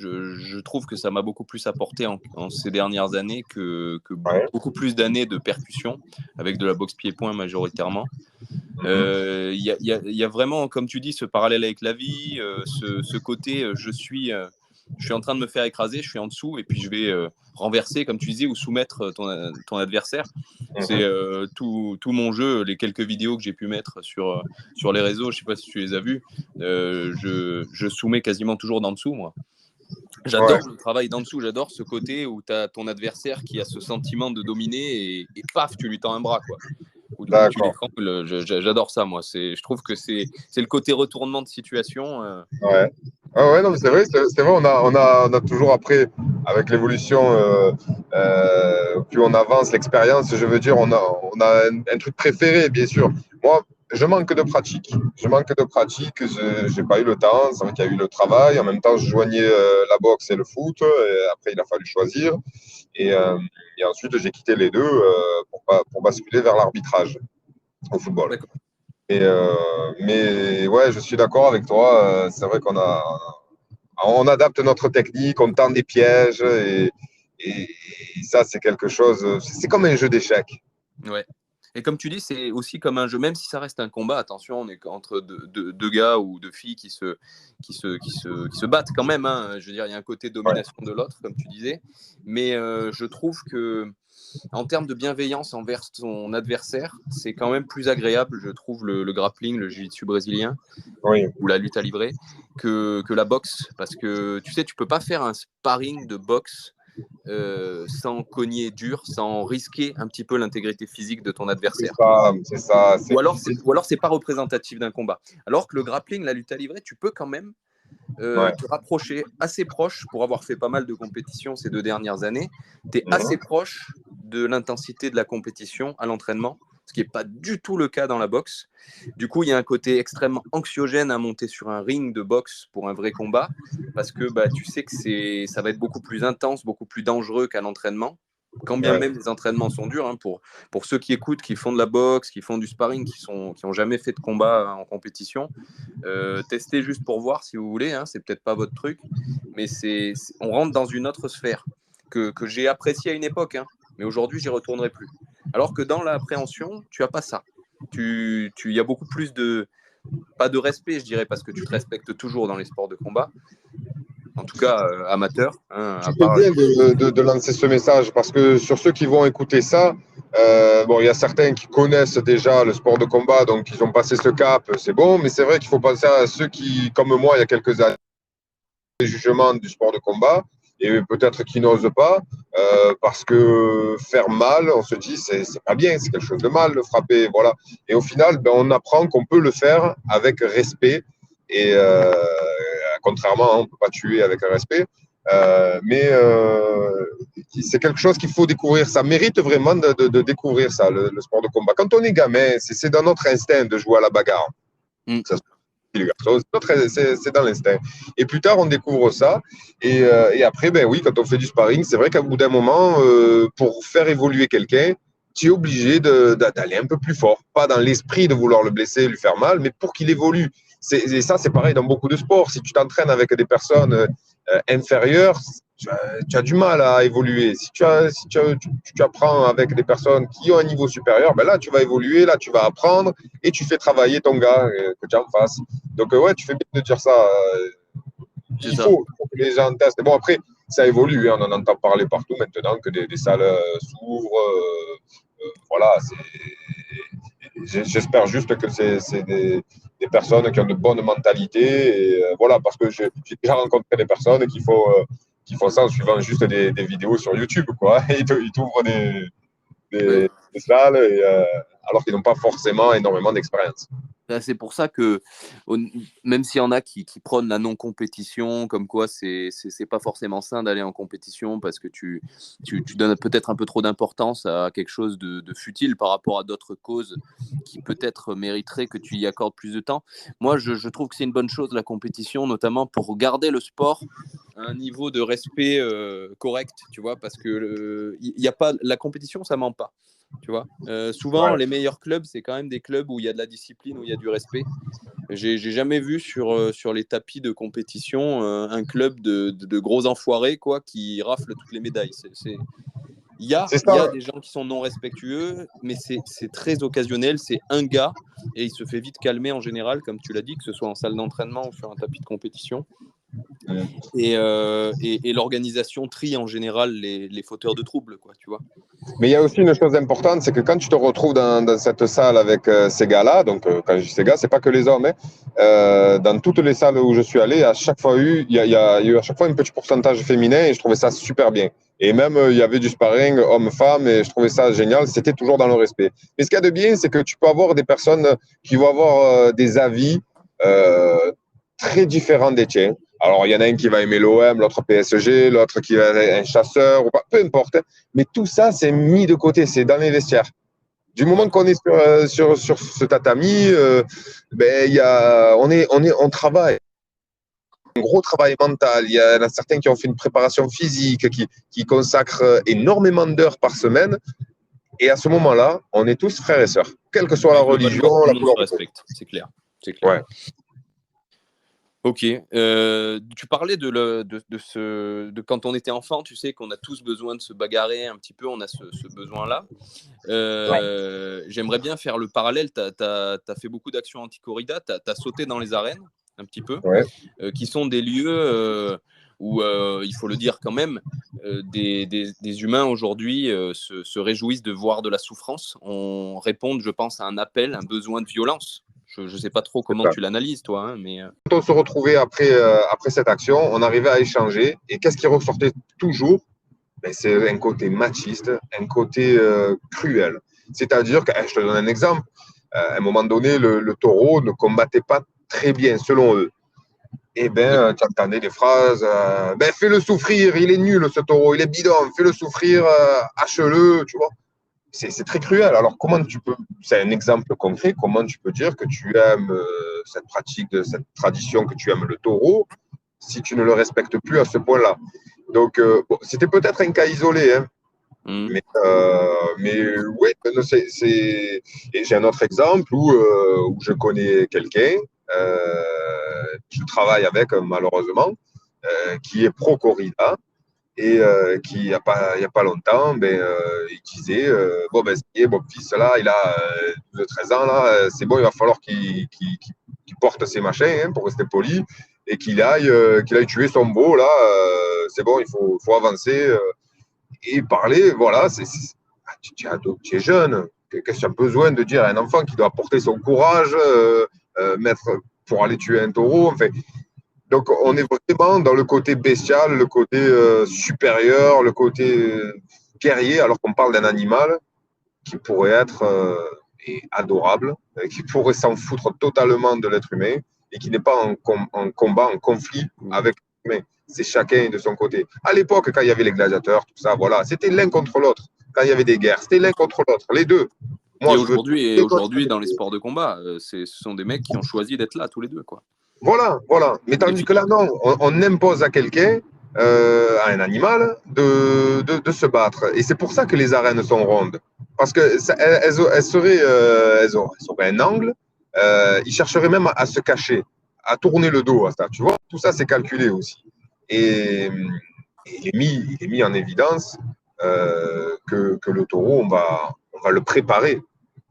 Je trouve que ça m'a beaucoup plus apporté en ces dernières années que Ouais. beaucoup plus d'années de percussion, avec de la boxe pied-point majoritairement. Il y a vraiment, comme tu dis, ce parallèle avec la vie, ce côté je suis en train de me faire écraser, je suis en dessous et puis je vais renverser, comme tu disais, ou soumettre ton adversaire. C'est tout mon jeu, les quelques vidéos que j'ai pu mettre sur les réseaux, je ne sais pas si tu les as vues, je soumets quasiment toujours d'en dessous, moi. J'adore le travail d'en dessous, j'adore ce côté où tu as ton adversaire qui a ce sentiment de dominer et paf, tu lui tends un bras, quoi. Ou tu l'étrangles. J'adore ça, moi. Je trouve que c'est le côté retournement de situation. Ouais. Ah ouais, non, mais c'est vrai, on a toujours après, avec l'évolution, plus on avance, l'expérience, je veux dire, on a un truc préféré, bien sûr. Moi, je manque de pratique. Je n'ai pas eu le temps. C'est vrai qu'il y a eu le travail. En même temps, je joignais la boxe et le foot. Et après, il a fallu choisir. Et ensuite, j'ai quitté les deux pour basculer vers l'arbitrage au football. D'accord. Mais ouais, je suis d'accord avec toi. C'est vrai on adapte notre technique, on tend des pièges et ça, c'est quelque chose. C'est comme un jeu d'échecs. Ouais. Et comme tu dis, c'est aussi comme un jeu, même si ça reste un combat, attention, on est entre deux gars ou deux filles qui se battent quand même, hein. Je veux dire, il y a un côté domination de l'autre, comme tu disais. Mais je trouve que en termes de bienveillance envers son adversaire, c'est quand même plus agréable, je trouve, le grappling, le jiu-jitsu brésilien, ou la lutte à livrer, que la boxe. Parce que, tu sais, tu peux pas faire un sparring de boxe sans cogner dur, sans risquer un petit peu l'intégrité physique de ton adversaire. C'est ça. Ou alors c'est pas représentatif d'un combat. Alors que le grappling, la lutte à livrer, tu peux quand même te rapprocher assez proche, pour avoir fait pas mal de compétitions ces 2 dernières années, tu es assez proche de l'intensité de la compétition à l'entraînement, ce qui n'est pas du tout le cas dans la boxe. Du coup, il y a un côté extrêmement anxiogène à monter sur un ring de boxe pour un vrai combat, parce que tu sais que ça va être beaucoup plus intense, beaucoup plus dangereux qu'à l'entraînement. Quand bien même les entraînements sont durs, hein, pour ceux qui écoutent, qui font de la boxe, qui font du sparring, qui n'ont jamais fait de combat en compétition, testez juste pour voir si vous voulez, hein, c'est peut-être pas votre truc, mais on rentre dans une autre sphère que j'ai appréciée à une époque, hein, mais aujourd'hui j'y retournerai plus. Alors que dans l'appréhension, tu n'as pas ça. Il y a beaucoup plus pas de respect, je dirais, parce que tu te respectes toujours dans les sports de combat, en tout cas amateur. Hein, Tu fais bien de lancer ce message parce que sur ceux qui vont écouter ça, il y a certains qui connaissent déjà le sport de combat, donc ils ont passé ce cap, c'est bon, mais c'est vrai qu'il faut penser à ceux qui, comme moi, il y a quelques années, les jugements du sport de combat et peut-être qui n'osent pas parce que faire mal, on se dit, c'est pas bien, c'est quelque chose de mal, le frapper, voilà. Et au final, on apprend qu'on peut le faire avec respect et contrairement, on ne peut pas tuer avec un respect. Mais c'est quelque chose qu'il faut découvrir. Ça mérite vraiment de découvrir ça, le sport de combat. Quand on est gamin, c'est dans notre instinct de jouer à la bagarre. Ça, c'est dans l'instinct. Et plus tard, on découvre ça. Et après, oui, quand on fait du sparring, c'est vrai qu'à bout d'un moment, pour faire évoluer quelqu'un, tu es obligé d'aller un peu plus fort. Pas dans l'esprit de vouloir le blesser, lui faire mal, mais pour qu'il évolue. Et ça, c'est pareil dans beaucoup de sports. Si tu t'entraînes avec des personnes inférieures, tu as du mal à évoluer. Si tu apprends avec des personnes qui ont un niveau supérieur, là, tu vas évoluer, là, tu vas apprendre et tu fais travailler ton gars que tu as en face. Donc, tu fais bien de dire ça. Il faut que les gens testent. Bon, après, ça évolue. Hein, on en entend parler partout maintenant que des salles s'ouvrent. Voilà. J'espère juste que c'est des personnes qui ont de bonnes mentalités. Et, voilà, parce que j'ai déjà rencontré des personnes qui font ça en suivant juste des vidéos sur YouTube, quoi. Ils t'ouvrent des salles alors qu'ils n'ont pas forcément énormément d'expérience. C'est pour ça que, même s'il y en a qui prônent la non-compétition, comme quoi c'est pas forcément sain d'aller en compétition parce que tu donnes peut-être un peu trop d'importance à quelque chose de futile par rapport à d'autres causes qui peut-être mériteraient que tu y accordes plus de temps. Moi, je trouve que c'est une bonne chose, la compétition, notamment pour garder le sport à un niveau de respect correct, tu vois, parce que y a pas, la compétition, ça ment pas. Tu vois, souvent, Ouais. les meilleurs clubs, c'est quand même des clubs où il y a de la discipline, où il y a du respect. J'ai jamais vu sur les tapis de compétition un club de gros enfoirés quoi, qui rafle toutes les médailles. C'est Il y ça. a des gens qui sont non respectueux, mais c'est très occasionnel. C'est un gars et il se fait vite calmer en général, comme tu l'as dit, que ce soit en salle d'entraînement ou sur un tapis de compétition. Et l'organisation trie en général les fauteurs de troubles, quoi, tu vois. Mais il y a aussi une chose importante, c'est que quand tu te retrouves dans cette salle avec ces gars-là, donc quand je dis ces gars, c'est pas que les hommes, hein, dans toutes les salles où je suis allé, à chaque fois il y a eu à chaque fois un petit pourcentage féminin et je trouvais ça super bien. Et même il y avait du sparring homme-femme et je trouvais ça génial. C'était toujours dans le respect. Mais ce qu'il y a de bien, c'est que tu peux avoir des personnes qui vont avoir des avis euh, très différents des tiens. Alors, il y en a un qui va aimer l'OM, l'autre PSG, l'autre qui va être un chasseur, ou pas, peu importe. Mais tout ça, c'est mis de côté, c'est dans les vestiaires. Du moment qu'on est sur ce tatami, ben, on travaille. Un gros travail mental. Il y en a certains qui ont fait une préparation physique, qui consacrent énormément d'heures par semaine. Et à ce moment-là, on est tous frères et sœurs, quelle que soit la religion, tout la le monde couleur se de peau. respecte, c'est clair. C'est clair. Ouais. Ok. Tu parlais de quand on était enfant, tu sais qu'on a tous besoin de se bagarrer un petit peu, on a ce besoin-là. J'aimerais bien faire le parallèle. Tu as fait beaucoup d'actions anti-corrida, tu as sauté dans les arènes un petit peu, Ouais. qui sont des lieux où, il faut le dire quand même, des humains aujourd'hui se réjouissent de voir de la souffrance. On répond, je pense, à un appel, un besoin de violence. Je ne sais pas trop comment tu l'analyses, toi, hein, mais Quand on se retrouvait après cette action, on arrivait à échanger. Et qu'est-ce qui ressortait toujours? Ben, c'est un côté machiste, un côté cruel. C'est-à-dire que, je te donne un exemple, à un moment donné, le taureau ne combattait pas très bien, selon eux. Et ben, tu entendais des phrases, ben, fais-le souffrir, il est nul ce taureau, il est bidon, fais-le souffrir, hache-le, tu vois. C'est très cruel. Alors, comment tu peux, c'est un exemple concret, comment tu peux dire que tu aimes cette pratique, cette tradition, que tu aimes le taureau, si tu ne le respectes plus à ce point-là? Donc, bon, c'était peut-être un cas isolé, hein, mais oui, et j'ai un autre exemple où je connais quelqu'un qui travaille avec, malheureusement, qui est pro-corrida et qui, il y a pas longtemps, il disait bon, ben, ça y est, mon fils, là, il a 12-13 ans, là, c'est bon, il va falloir qu'il porte ses machins, hein, pour rester poli, et qu'il aille tuer son beau, là, c'est bon, il faut avancer. Et parler, voilà, tu es jeune. Qu'est-ce que tu as besoin de dire à un enfant qui doit apporter son courage, mettre pour aller tuer un taureau? Enfin, donc, on est vraiment dans le côté bestial, le côté supérieur, le côté guerrier, alors qu'on parle d'un animal qui pourrait être adorable, qui pourrait s'en foutre totalement de l'être humain et qui n'est pas en combat, en conflit avec l'être humain. C'est chacun de son côté. À l'époque, quand il y avait les gladiateurs, tout ça, voilà, c'était l'un contre l'autre. Quand il y avait des guerres, c'était l'un contre l'autre, les deux. Moi, et aujourd'hui, dans les sports de combat, ce sont des mecs qui ont choisi d'être là tous les deux, quoi. Voilà. Mais tandis que là, non, on impose à quelqu'un, à un animal, de se battre. Et c'est pour ça que les arènes sont rondes. Parce qu'elles auraient un angle, ils chercheraient même à se cacher, à tourner le dos à ça. Tu vois, tout ça, c'est calculé aussi. Et il est mis en évidence que le taureau, on va le préparer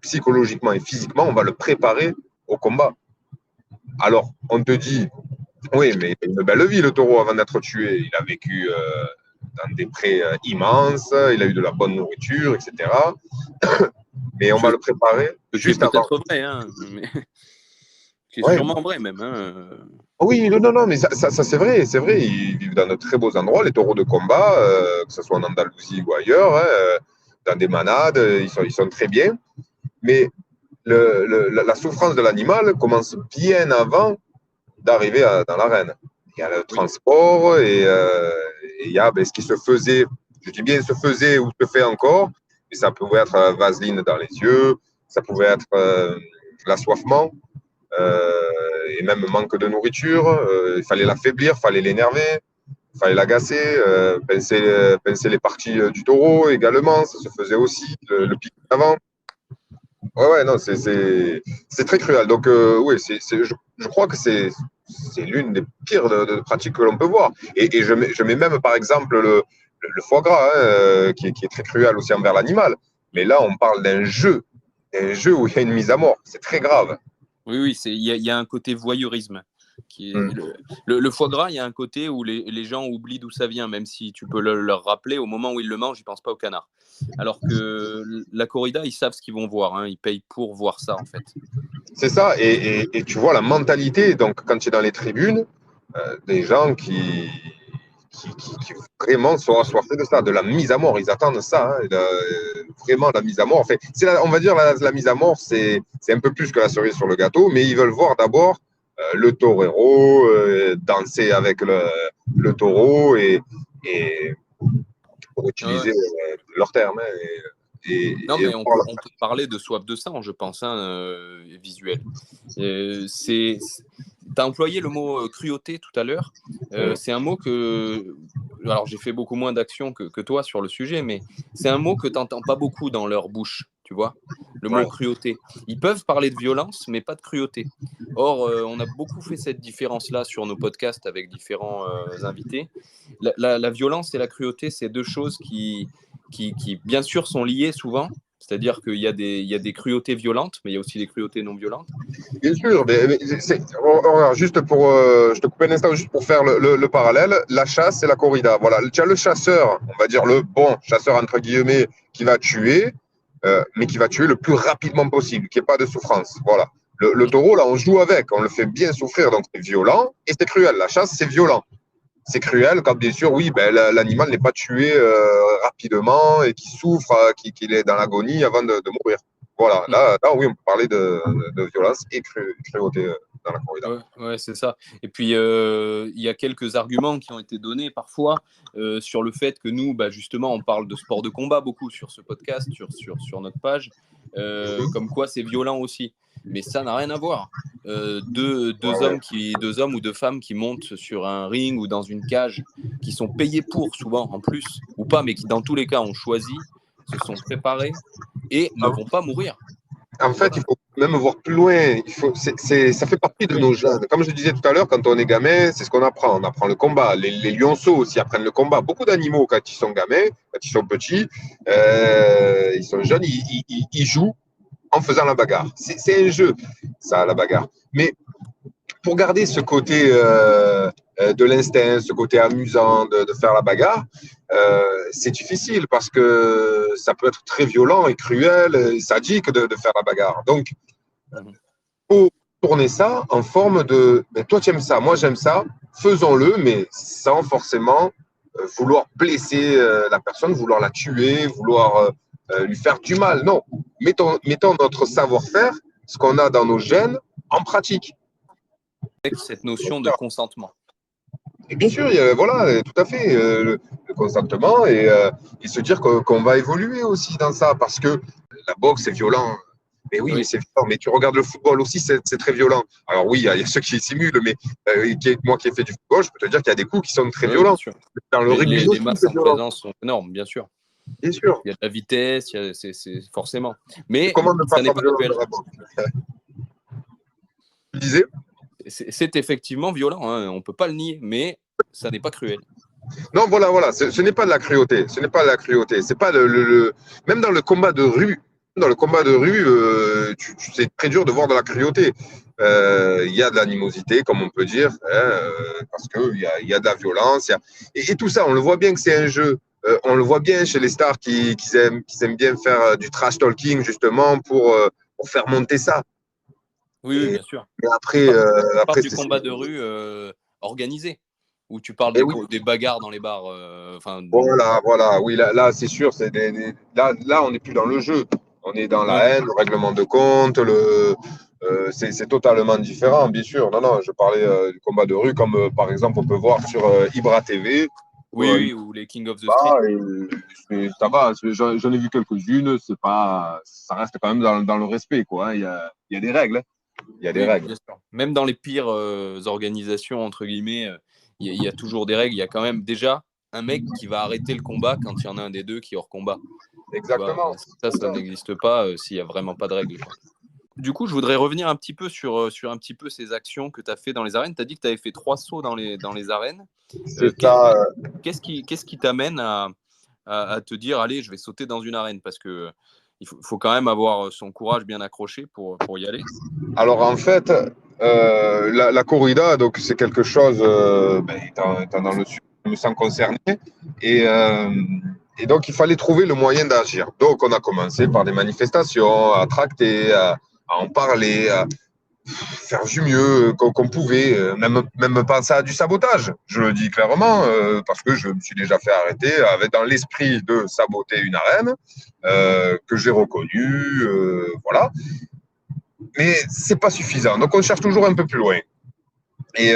psychologiquement et physiquement, on va le préparer au combat. Alors, on te dit, oui, mais il a une belle vie, le taureau, avant d'être tué. Il a vécu dans des prés immenses, il a eu de la bonne nourriture, etc. Mais on va le préparer juste avant. C'est peut-être vrai, hein, mais c'est sûrement vrai même. Hein. Oui, non, mais ça c'est vrai, c'est vrai. Ils vivent dans de très beaux endroits, les taureaux de combat, que ce soit en Andalousie ou ailleurs, hein, dans des manades, ils sont très bien. Mais la souffrance de l'animal commence bien avant d'arriver dans l'arène. Il y a le transport et il y a ce qui se faisait, je dis bien se faisait ou se fait encore, mais ça pouvait être vaseline dans les yeux, ça pouvait être l'assoiffement et même manque de nourriture. Il fallait l'affaiblir, il fallait l'énerver, il fallait l'agacer, pincer les parties du taureau également, ça se faisait aussi, le pic avant. Ouais, non, c'est très cruel. Donc, oui, je crois que c'est l'une des pires de pratiques que l'on peut voir. Et je mets même, par exemple, le foie gras, hein, qui est très cruel aussi envers l'animal. Mais là, on parle d'un jeu où il y a une mise à mort. C'est très grave. Oui, il y a un côté voyeurisme. Le foie gras, il y a un côté où les gens oublient d'où ça vient, même si tu peux leur rappeler, au moment où ils le mangent, ils ne pensent pas au canard. Alors que la corrida, ils savent ce qu'ils vont voir, hein, ils payent pour voir ça en fait. C'est ça, et tu vois la mentalité, donc quand tu es dans les tribunes, des gens qui vraiment sont assoiffés de ça, de la mise à mort, ils attendent ça, hein, vraiment la mise à mort. En fait, on va dire la mise à mort, c'est un peu plus que la cerise sur le gâteau, mais ils veulent voir d'abord le torero, danser avec le taureau, et pour utiliser leur terme. Non, mais on peut parler de soif de sang, je pense, hein, visuel. Tu as employé le mot cruauté tout à l'heure. C'est un mot que. Alors, j'ai fait beaucoup moins d'actions que toi sur le sujet, mais c'est un mot que tu n'entends pas beaucoup dans leur bouche, tu vois, le mot cruauté. Ils peuvent parler de violence, mais pas de cruauté. Or, on a beaucoup fait cette différence-là sur nos podcasts avec différents invités. La violence et la cruauté, c'est deux choses qui, bien sûr, sont liées souvent. C'est-à-dire qu'il y a des cruautés violentes, mais il y a aussi des cruautés non violentes. Bien sûr, juste pour, je te coupe un instant juste pour faire le parallèle. La chasse et la corrida. Voilà, tu as le chasseur, on va dire le bon chasseur entre guillemets, qui va tuer, mais qui va tuer le plus rapidement possible, qu'il n'y ait pas de souffrance. Voilà. Le taureau, là, on joue avec, on le fait bien souffrir, donc c'est violent et c'est cruel. La chasse, c'est violent. C'est cruel quand, bien sûr, oui, ben, l'animal n'est pas tué rapidement et qui souffre, qu'il est dans l'agonie avant de mourir. Voilà, là, oui, on peut parler de violence et cruauté dans la corrida. Ouais, c'est ça. Et puis, il y a quelques arguments qui ont été donnés parfois sur le fait que nous, justement, on parle de sport de combat beaucoup sur ce podcast, sur notre page, comme quoi c'est violent aussi. Mais ça n'a rien à voir. Deux hommes ou deux femmes qui montent sur un ring ou dans une cage, qui sont payés pour, souvent en plus, ou pas, mais qui dans tous les cas ont choisi, se sont préparés et ne vont pas mourir. En fait, il faut même voir plus loin. Ça fait partie de nos gènes. Comme je disais tout à l'heure, quand on est gamin, c'est ce qu'on apprend. On apprend le combat. Les lionceaux aussi apprennent le combat. Beaucoup d'animaux, quand ils sont gamins, quand ils sont petits, ils sont jeunes, ils jouent en faisant la bagarre. C'est un jeu, ça, la bagarre. Mais pour garder ce côté de l'instinct, ce côté amusant de faire la bagarre, c'est difficile parce que ça peut être très violent et cruel et sadique de faire la bagarre. Donc, il faut tourner ça en forme de toi, tu aimes ça, moi, j'aime ça, faisons-le, mais sans forcément vouloir blesser la personne, vouloir la tuer, vouloir lui faire du mal. Non, mettons notre savoir-faire, ce qu'on a dans nos gènes, en pratique. Avec cette notion de consentement. Et bien sûr, voilà, tout à fait, le consentement et se dire qu'on va évoluer aussi dans ça, parce que la boxe, c'est violent. Mais oui, mais c'est violent. Mais tu regardes le football aussi, c'est très violent. Alors oui, il y a ceux qui simulent, mais moi qui ai fait du football, je peux te dire qu'il y a des coups qui sont très violents. Dans le rugby, les masses en présence sont énormes, bien sûr. Bien sûr. Il y a de la vitesse, c'est forcément. Mais comment ne pas ça n'est pas cruel. Tu disais ? C'est effectivement violent, hein, on ne peut pas le nier, mais ça n'est pas cruel. Non, voilà, ce n'est pas de la cruauté. Ce n'est pas de la cruauté. C'est pas même dans le combat de rue. C'est très dur de voir de la cruauté. Il y a de l'animosité, comme on peut dire, parce qu'il y a de la violence. Et tout ça, on le voit bien que c'est un jeu. On le voit bien chez les stars qui aiment bien faire du trash talking, justement, pour faire monter ça. Oui, bien sûr. Mais après, du combat de rue organisé, où tu parles des bagarres dans les bars. Voilà. Oui, là c'est sûr. Là, on n'est plus dans le jeu. On est dans la haine, le règlement de compte. C'est totalement différent, bien sûr. Non, je parlais du combat de rue, comme par exemple, on peut voir sur Ibra TV. Oui, ou les King of the Street. Ça va, j'en ai vu quelques-unes. Ça reste quand même dans le respect, quoi. Il y a des règles. Il y a des règles. Bien sûr. Même dans les pires organisations, entre guillemets, il y a toujours des règles. Il y a quand même déjà un mec qui va arrêter le combat quand il y en a un des deux qui est hors combat. Exactement. Ça n'existe pas s'il n'y a vraiment pas de règles. Du coup, je voudrais revenir un petit peu sur un petit peu ces actions que tu as fait dans les arènes. Tu as dit que tu avais fait 3 sauts dans les arènes. C'est ça. Qu'est-ce qui t'amène à te dire, allez, je vais sauter dans une arène? Parce que il faut quand même avoir son courage bien accroché pour y aller. Alors en fait, la corrida, donc c'est quelque chose, étant dans le sud, je me sens concerné, et, euh, et donc il fallait trouver le moyen d'agir. Donc on a commencé par des manifestations, à tracter, à en parler, à faire du mieux qu'on pouvait, même penser à du sabotage, je le dis clairement, parce que je me suis déjà fait arrêter avec dans l'esprit de saboter une arène, que j'ai reconnu, voilà. Mais c'est pas suffisant. Donc on cherche toujours un peu plus loin. Et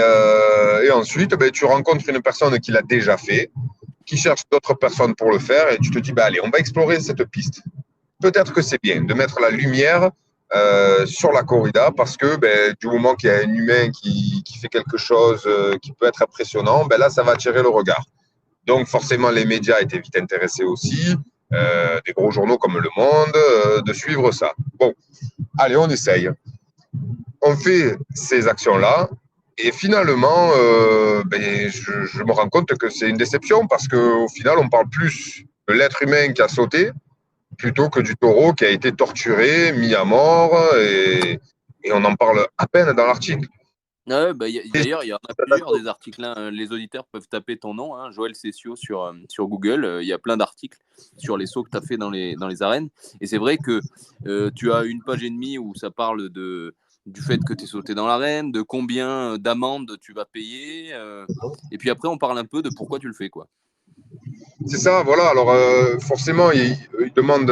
ensuite, tu rencontres une personne qui l'a déjà fait, qui cherche d'autres personnes pour le faire, et tu te dis, allez, on va explorer cette piste. Peut-être que c'est bien de mettre la lumière sur la corrida, parce que du moment qu'il y a un humain qui fait quelque chose qui peut être impressionnant, là, ça va attirer le regard. Donc forcément, les médias étaient vite intéressés aussi, des gros journaux comme Le Monde, de suivre ça. Bon, allez, on essaye. On fait ces actions-là, et finalement, je me rends compte que c'est une déception, parce qu'au final, on parle plus de l'être humain qui a sauté plutôt que du taureau qui a été torturé, mis à mort, et on en parle à peine dans l'article. Ouais, d'ailleurs, il y en a plusieurs des articles. Hein. Les auditeurs peuvent taper ton nom, hein, Joël Cessio, sur Google. Il y a plein d'articles sur les sauts que tu as fait dans les arènes. Et c'est vrai que tu as 1 page et demie où ça parle du fait que tu es sauté dans l'arène, de combien d'amendes tu vas payer. Et puis après, on parle un peu de pourquoi tu le fais, quoi. C'est ça, voilà. Alors forcément, ils demandent,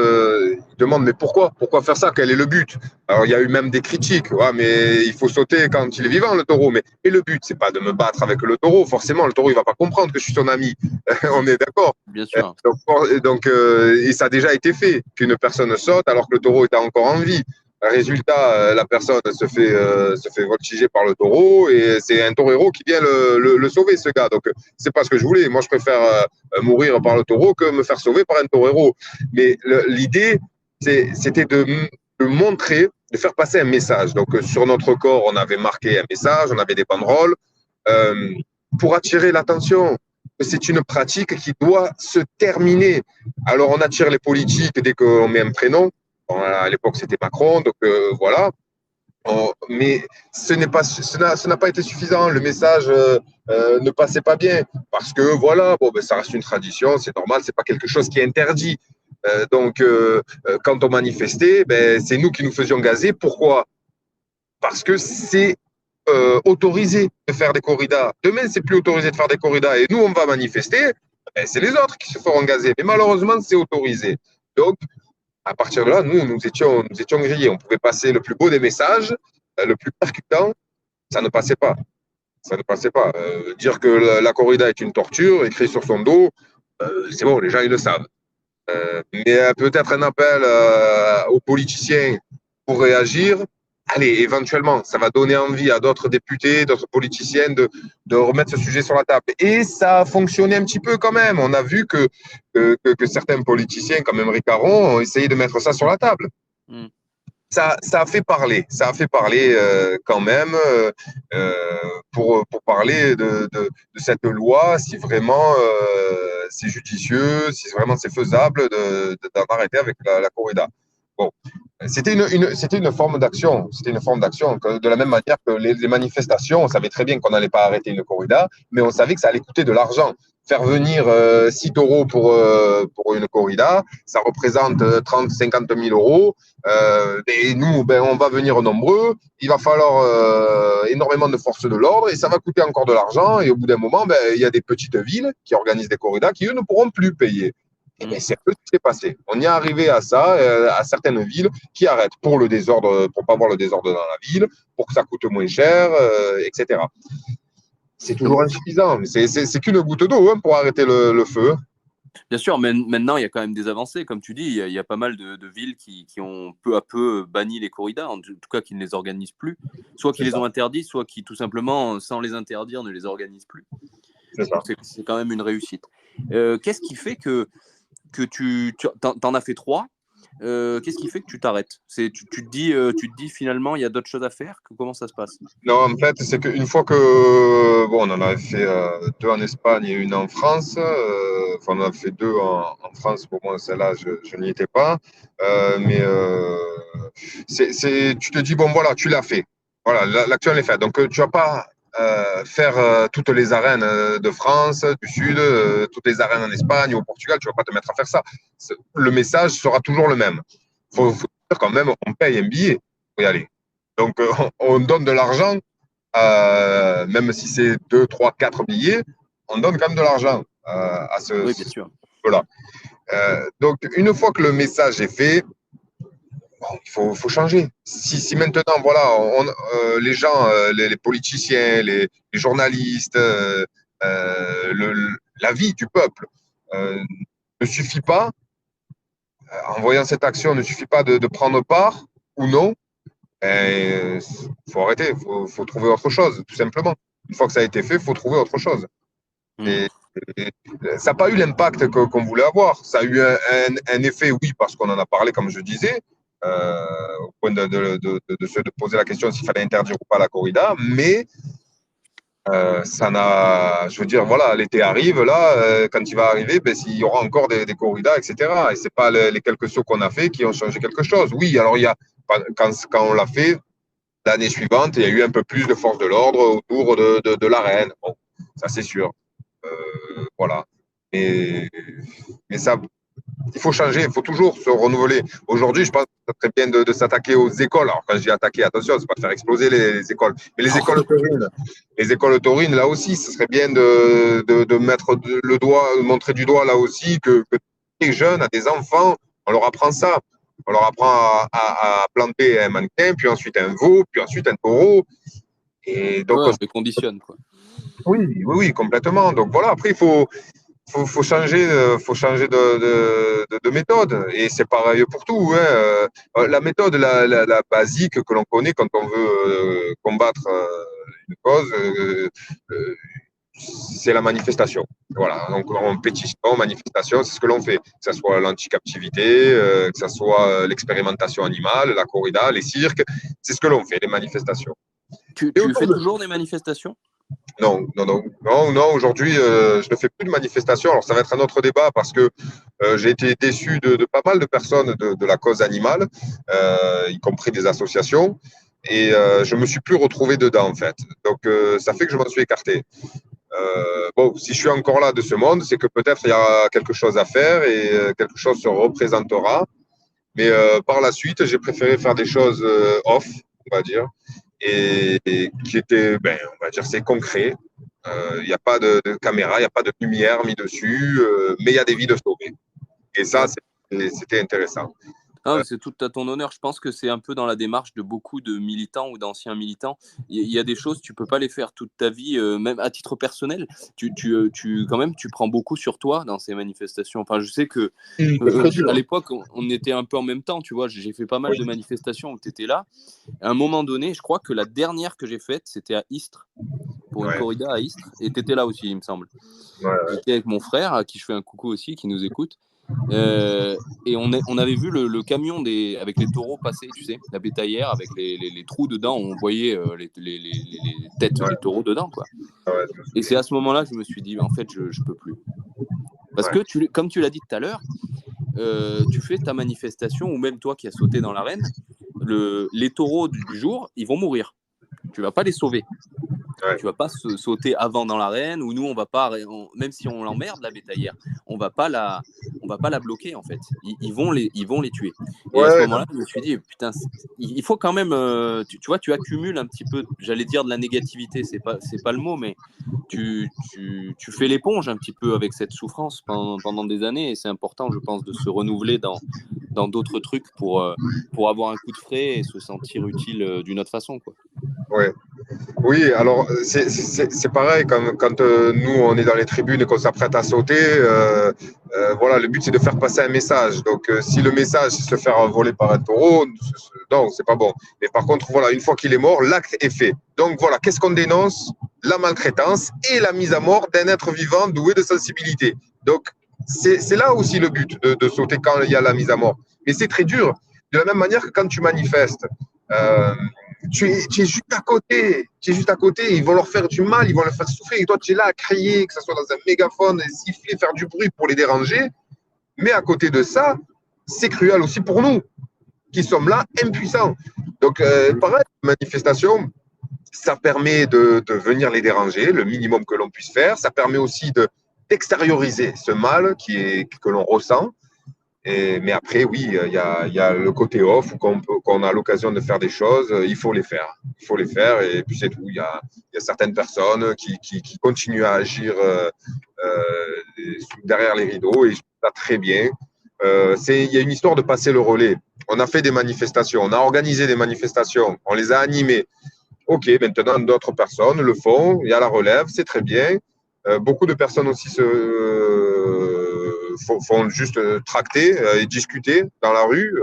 mais pourquoi? Pourquoi faire ça? Quel est le but? Alors il y a eu même des critiques. Ouais, mais il faut sauter quand il est vivant, le taureau. Mais et le but, c'est pas de me battre avec le taureau. Forcément, le taureau, il va pas comprendre que je suis son ami. On est d'accord. Bien sûr. Donc, et ça a déjà été fait qu'une personne saute alors que le taureau est encore en vie. Résultat, la personne se fait voltiger par le taureau, et c'est un torero qui vient le sauver, ce gars. Donc, c'est pas ce que je voulais. Moi, je préfère mourir par le taureau que me faire sauver par un torero. Mais l'idée, c'était de montrer, de faire passer un message. Donc, sur notre corps, on avait marqué un message, on avait des banderoles pour attirer l'attention. C'est une pratique qui doit se terminer. Alors, on attire les politiques dès qu'on met un prénom. Bon, à l'époque, c'était Macron, donc voilà. Mais ça n'a pas été suffisant. Le message ne passait pas bien, parce que voilà, ça reste une tradition, c'est normal, c'est pas quelque chose qui est interdit. Donc, quand on manifestait, c'est nous qui nous faisions gazer. Pourquoi? Parce que c'est autorisé de faire des corridas. Demain, c'est plus autorisé de faire des corridas, et nous, on va manifester. C'est les autres qui se feront gazer. Mais malheureusement, c'est autorisé. Donc, à partir de là, nous étions grillés. On pouvait passer le plus beau des messages, le plus percutant, ça ne passait pas. Ça ne passait pas. Dire que la corrida est une torture, écrit sur son dos, c'est bon, les gens, ils le savent. Mais peut-être un appel aux politiciens pour réagir. Allez, éventuellement, ça va donner envie à d'autres députés, d'autres politiciens de remettre ce sujet sur la table. Et ça a fonctionné un petit peu quand même. On a vu que certains politiciens, comme Émeric Caron, ont essayé de mettre ça sur la table. Ça a fait parler. Ça a fait parler quand même pour parler de cette loi, si vraiment c'est judicieux, si vraiment c'est faisable d'en arrêter avec la corrida. Bon, c'était une forme d'action. C'était une forme d'action. De la même manière que les manifestations, on savait très bien qu'on n'allait pas arrêter une corrida, mais on savait que ça allait coûter de l'argent. Faire venir 6 taureaux pour une corrida, ça représente 30-50 000 euros. Et nous, on va venir nombreux. Il va falloir énormément de forces de l'ordre, et ça va coûter encore de l'argent. Et au bout d'un moment, il y a des petites villes qui organisent des corridas qui, eux, ne pourront plus payer. Et c'est un peu ce qui s'est passé. On y est arrivé à ça, à certaines villes qui arrêtent pour le désordre, pour pas avoir le désordre dans la ville, pour que ça coûte moins cher, etc. C'est toujours insuffisant, mais c'est qu'une goutte d'eau pour arrêter le feu. Bien sûr, mais maintenant, il y a quand même des avancées. Comme tu dis, il y a pas mal de villes qui ont peu à peu banni les corridas, en tout cas qui ne les organisent plus. Soit qui les ont interdits, soit qui, tout simplement, sans les interdire, ne les organisent plus. C'est ça. C'est quand même une réussite. Qu'est-ce qui fait que tu t'en as fait 3? Qu'est-ce qui fait que tu t'arrêtes? Tu te dis finalement, il y a d'autres choses à faire? Comment ça se passe? Non, en fait, c'est qu'une fois que, bon, on en avait fait 2 en Espagne et une en France. Enfin, on en a fait 2 en France. Pour moi, celle-là, je n'y étais pas. Mais tu te dis, bon, voilà, tu l'as fait. Voilà, l'action est faite. Donc, tu vas pas faire toutes les arènes de France, du Sud, toutes les arènes en Espagne ou au Portugal. Tu vas pas te mettre à faire ça. Le message sera toujours le même. Faut dire quand même, on paye un billet pour y aller. Donc, on donne de l'argent, même si c'est 2, 3, 4 billets, on donne quand même de l'argent à Oui, bien sûr. Voilà. Donc, une fois que le message est fait, bon, il faut changer. Si maintenant, voilà, les gens, les politiciens, les journalistes, la vie du peuple ne suffit pas, en voyant cette action, ne suffit pas de prendre part ou non. Il faut arrêter, faut trouver autre chose, tout simplement. Une fois que ça a été fait, il faut trouver autre chose. Et ça n'a pas eu l'impact qu'on voulait avoir. Ça a eu un effet, oui, parce qu'on en a parlé, comme je disais, au point de poser la question s'il fallait interdire ou pas la corrida, mais ça n'a, je veux dire, voilà, l'été arrive, là, quand il va arriver, ben, il y aura encore des corridas, etc. Et ce n'est pas les quelques sauts qu'on a fait qui ont changé quelque chose. Oui, alors il y a, quand on l'a fait, l'année suivante, il y a eu un peu plus de force de l'ordre autour de l'arène. Bon, ça c'est sûr. Voilà. Mais ça, il faut changer, il faut toujours se renouveler. Aujourd'hui, je pense que ça serait bien de s'attaquer aux écoles. Alors, quand je dis attaquer, attention, c'est pas de faire exploser les écoles. Mais les écoles taurines, là aussi, ce serait bien de mettre le doigt, montrer du doigt là aussi que les jeunes, à des enfants, on leur apprend ça. On leur apprend à planter un mannequin, puis ensuite un veau, puis ensuite un taureau. Et donc, on les conditionne, quoi. Oui, complètement. Donc voilà, après, il faut changer, de méthode. Et c'est pareil pour tout. Hein. La méthode, la basique que l'on connaît quand on veut combattre une cause, c'est la manifestation. Voilà, donc en pétition, manifestation, c'est ce que l'on fait. Que ce soit l'anti-captivité, que ce soit l'expérimentation animale, la corrida, les cirques, c'est ce que l'on fait, les manifestations. Tu fais toujours des manifestations? Non. Aujourd'hui, je ne fais plus de manifestations. Alors, ça va être un autre débat parce que j'ai été déçu de pas mal de personnes de la cause animale, y compris des associations. Et je ne me suis plus retrouvé dedans, en fait. Donc, ça fait que je m'en suis écarté. Bon, si je suis encore là de ce monde, c'est que peut-être il y a quelque chose à faire et quelque chose se représentera. Mais par la suite, j'ai préféré faire des choses off, on va dire, et qui étaient, on va dire, c'est concret. Il n'y a pas de caméra, il n'y a pas de lumière mise dessus, mais il y a des vies de sauvées. Et ça, c'était intéressant. Ah, c'est tout à ton honneur. Je pense que c'est un peu dans la démarche de beaucoup de militants ou d'anciens militants. Il y a des choses, tu peux pas les faire toute ta vie, même à titre personnel. Quand même, tu prends beaucoup sur toi dans ces manifestations. Enfin, je sais que à l'époque, on était un peu en même temps, tu vois. J'ai fait pas mal de manifestations où tu étais là. À un moment donné, je crois que la dernière que j'ai faite, c'était à Istres, pour une corrida à Istres. Et tu étais là aussi, il me semble. J'étais avec mon frère, à qui je fais un coucou aussi, qui nous écoute. Et on avait vu le camion avec les taureaux passer, tu sais, la bétaillère avec les trous dedans, on voyait les têtes des taureaux dedans, quoi. Et c'est à ce moment-là que je me suis dit, en fait, je peux plus. Parce que, comme tu l'as dit tout à l'heure, tu fais ta manifestation, ou même toi qui as sauté dans l'arène, les taureaux du jour, ils vont mourir. Tu vas pas les sauver. Tu vas pas sauter avant dans l'arène, ou nous on va pas, même si on l'emmerde la bétaillère, on va pas la bloquer en fait. Ils vont les tuer. Et à ce moment-là, je me suis dit putain, il faut quand même, tu vois, tu accumules un petit peu, j'allais dire de la négativité, c'est pas le mot, mais tu fais l'éponge un petit peu avec cette souffrance pendant des années, et c'est important, je pense, de se renouveler dans d'autres trucs pour avoir un coup de frais et se sentir utile d'une autre façon, quoi. Oui, alors c'est pareil quand nous on est dans les tribunes et qu'on s'apprête à sauter, voilà, le but c'est de faire passer un message. Donc si le message c'est se faire voler par un taureau, non, c'est pas bon. Mais par contre, voilà, une fois qu'il est mort, l'acte est fait. Donc voilà, qu'est-ce qu'on dénonce? la maltraitance et la mise à mort d'un être vivant doué de sensibilité. Donc, c'est là aussi le but de sauter quand il y a la mise à mort. Mais c'est très dur. De la même manière que quand tu manifestes, tu es juste à côté. Tu es juste à côté. Ils vont leur faire du mal, ils vont leur faire souffrir. Et toi, tu es là à crier, que ce soit dans un mégaphone, siffler, faire du bruit pour les déranger. Mais à côté de ça, c'est cruel aussi pour nous, qui sommes là impuissants. Donc, pareil, manifestation, ça permet de venir les déranger, le minimum que l'on puisse faire. Ça permet aussi d'extérioriser ce mal que l'on ressent. Mais après, oui, il y a le côté off où quand on a l'occasion de faire des choses, il faut les faire. Il faut les faire et puis c'est tout. Il y a certaines personnes qui continuent à agir derrière les rideaux et je trouve ça très bien. Il y a une histoire de passer le relais. On a fait des manifestations, on a organisé des manifestations, on les a animées. OK, maintenant d'autres personnes le font, il y a la relève, c'est très bien. Beaucoup de personnes aussi font juste tracter et discuter dans la rue,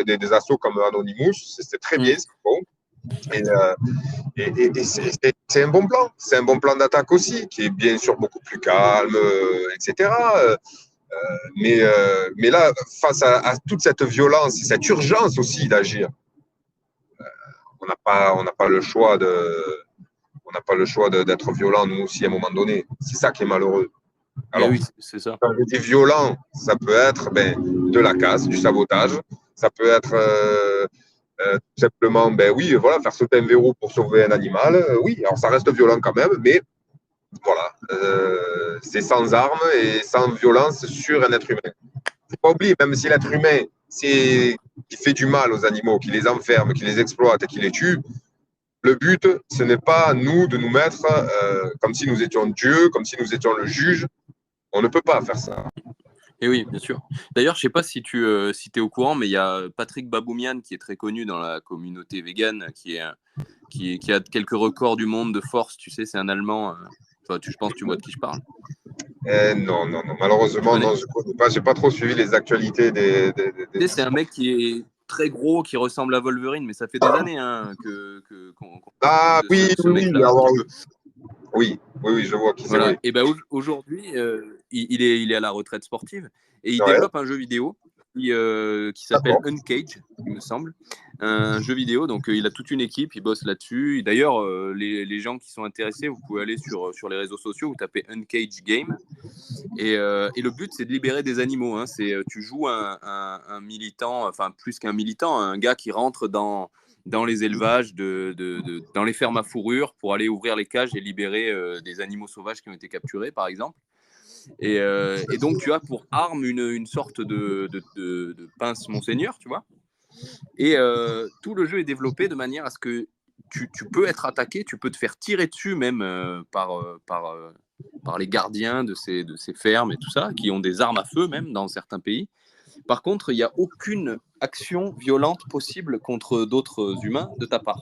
des assos comme Anonymous, c'est très bien, c'est bon. Et c'est un bon plan. C'est un bon plan d'attaque aussi, qui est bien sûr beaucoup plus calme, etc. Mais là, face à toute cette violence et cette urgence aussi d'agir, on n'a pas le choix d'être violent, nous aussi, à un moment donné. C'est ça qui est malheureux. Alors, oui, c'est ça. Quand je dis violent, ça peut être de la casse, du sabotage. Ça peut être tout simplement, oui, voilà, faire sauter un verrou pour sauver un animal. Oui, alors ça reste violent quand même, mais voilà, c'est sans armes et sans violence sur un être humain. Il ne faut pas oublier, même si l'être humain qui fait du mal aux animaux, qui les enferme, qui les exploite et qui les tue, le but, ce n'est pas nous de nous mettre comme si nous étions Dieu, comme si nous étions le juge. On ne peut pas faire ça. Et oui, bien sûr. D'ailleurs, je ne sais pas si tu es au courant, mais il y a Patrick Baboumian qui est très connu dans la communauté végane, qui a quelques records du monde de force. Tu sais, c'est un Allemand. Je pense que tu vois de qui je parle. Non. Malheureusement, non, je ne connais pas. Je n'ai pas trop suivi les actualités des... C'est un mec qui est très gros, qui ressemble à Wolverine, mais ça fait des années Oui, je vois qui c'est. Voilà. Oui. Et aujourd'hui, il est à la retraite sportive et il développe un jeu vidéo qui s'appelle Uncage, il me semble. Un jeu vidéo, donc il a toute une équipe, il bosse là-dessus. D'ailleurs, les gens qui sont intéressés, vous pouvez aller sur les réseaux sociaux, vous tapez Uncage Game. Et le but, c'est de libérer des animaux. Hein. Tu joues un militant, enfin plus qu'un militant, un gars qui rentre dans les élevages, dans les fermes à fourrure pour aller ouvrir les cages et libérer des animaux sauvages qui ont été capturés, par exemple. Et donc, tu as pour arme une sorte de pince Monseigneur, tu vois. Et tout le jeu est développé de manière à ce que tu peux être attaqué, tu peux te faire tirer dessus même par les gardiens de ces fermes et tout ça, qui ont des armes à feu même dans certains pays. Par contre, il n'y a aucune action violente possible contre d'autres humains de ta part.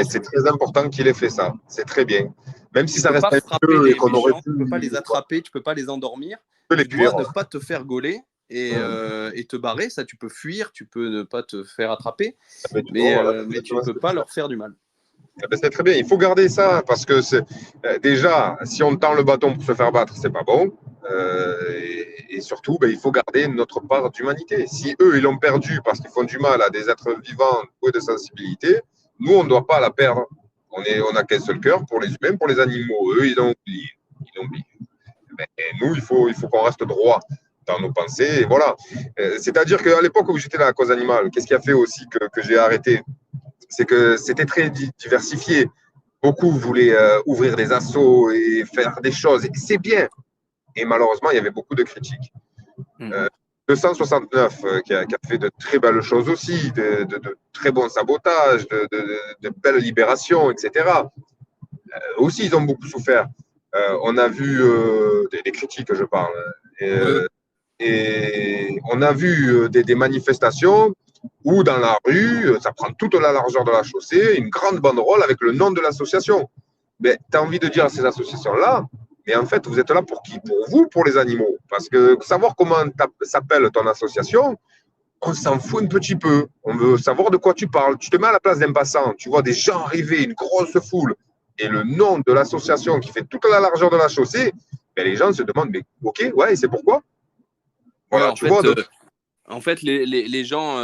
C'est très important qu'il ait fait ça. C'est très bien. Même si ça reste pas frapper les et qu'on aurait méchants, tu ne peux pas les attraper, tu ne peux pas les endormir. Tu dois ne pas te faire gauler et te barrer. Ça, tu peux fuir, tu peux ne pas te faire attraper, mais tu ne peux pas leur faire du mal. C'est très bien. Il faut garder ça parce que déjà, si on tend le bâton pour se faire battre, c'est pas bon. Et surtout, il faut garder notre part d'humanité. Si eux, ils l'ont perdu parce qu'ils font du mal à des êtres vivants doués de sensibilité, nous, on ne doit pas la perdre. On n'a qu'un seul cœur pour les humains, pour les animaux. Eux, ils ont oublié. Et nous, il faut qu'on reste droit dans nos pensées. Et voilà. C'est-à-dire qu'à l'époque où j'étais dans la cause animale, qu'est-ce qui a fait aussi que j'ai arrêté ? C'est que c'était très diversifié. Beaucoup voulaient ouvrir des assos et faire des choses. Et c'est bien. Et malheureusement, il y avait beaucoup de critiques. 269 qui a fait de très belles choses aussi, de très bons sabotages, de belles libérations, etc. Aussi, ils ont beaucoup souffert. On a vu des critiques, je parle. Et on a vu des manifestations où dans la rue, ça prend toute la largeur de la chaussée, une grande banderole avec le nom de l'association. Mais tu as envie de dire à ces associations-là, mais en fait, vous êtes là pour qui ? Pour vous, pour les animaux. Parce que savoir comment s'appelle ton association, on s'en fout un petit peu. On veut savoir de quoi tu parles. Tu te mets à la place d'un passant, tu vois des gens arriver, une grosse foule. et le nom de l'association qui fait toute la largeur de la chaussée, ben, les gens se demandent, mais ok, ouais, et c'est pourquoi? Voilà, en tu fait, vois. Donc, en fait, les gens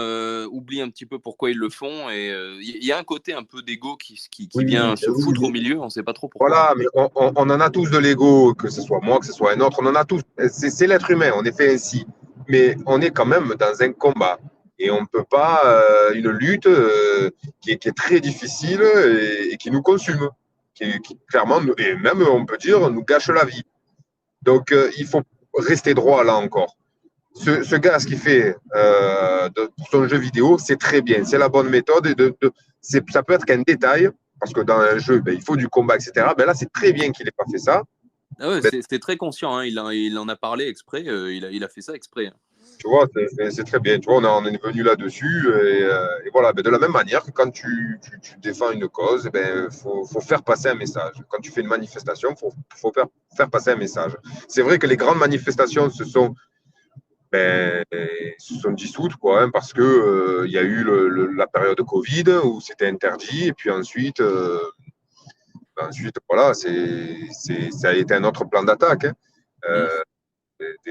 oublient un petit peu pourquoi ils le font et il y a un côté un peu d'ego qui oui, vient se oui, foutre au milieu, on ne sait pas trop pourquoi. voilà, mais on en a tous de l'ego, que ce soit moi, que ce soit un autre, on en a tous. C'est l'être humain, on est fait ainsi. Mais on est quand même dans un combat. Et on ne peut pas, une lutte qui est très difficile et qui nous consume, qui clairement, et même on peut dire, nous gâche la vie. Donc il faut rester droit là encore. Ce gars, ce qu'il fait pour son jeu vidéo, c'est très bien. C'est la bonne méthode. Ça peut être qu'un détail, parce que dans un jeu, ben, il faut du combat, etc. Ben là, c'est très bien qu'il n'ait pas fait ça. Ah ouais, Ben, c'était très conscient, hein. Il en a parlé exprès, il a fait ça exprès, hein. tu vois, c'est très bien. Tu vois, on est venu là-dessus. Et voilà, ben, de la même manière que quand tu défends une cause, il ben, faut faire passer un message. Quand tu fais une manifestation, il faut faire passer un message. C'est vrai que les grandes manifestations se sont dissoutes, quoi, hein, parce que y a eu la période de Covid où c'était interdit. Et puis ensuite voilà, ça a été un autre plan d'attaque, hein. Euh,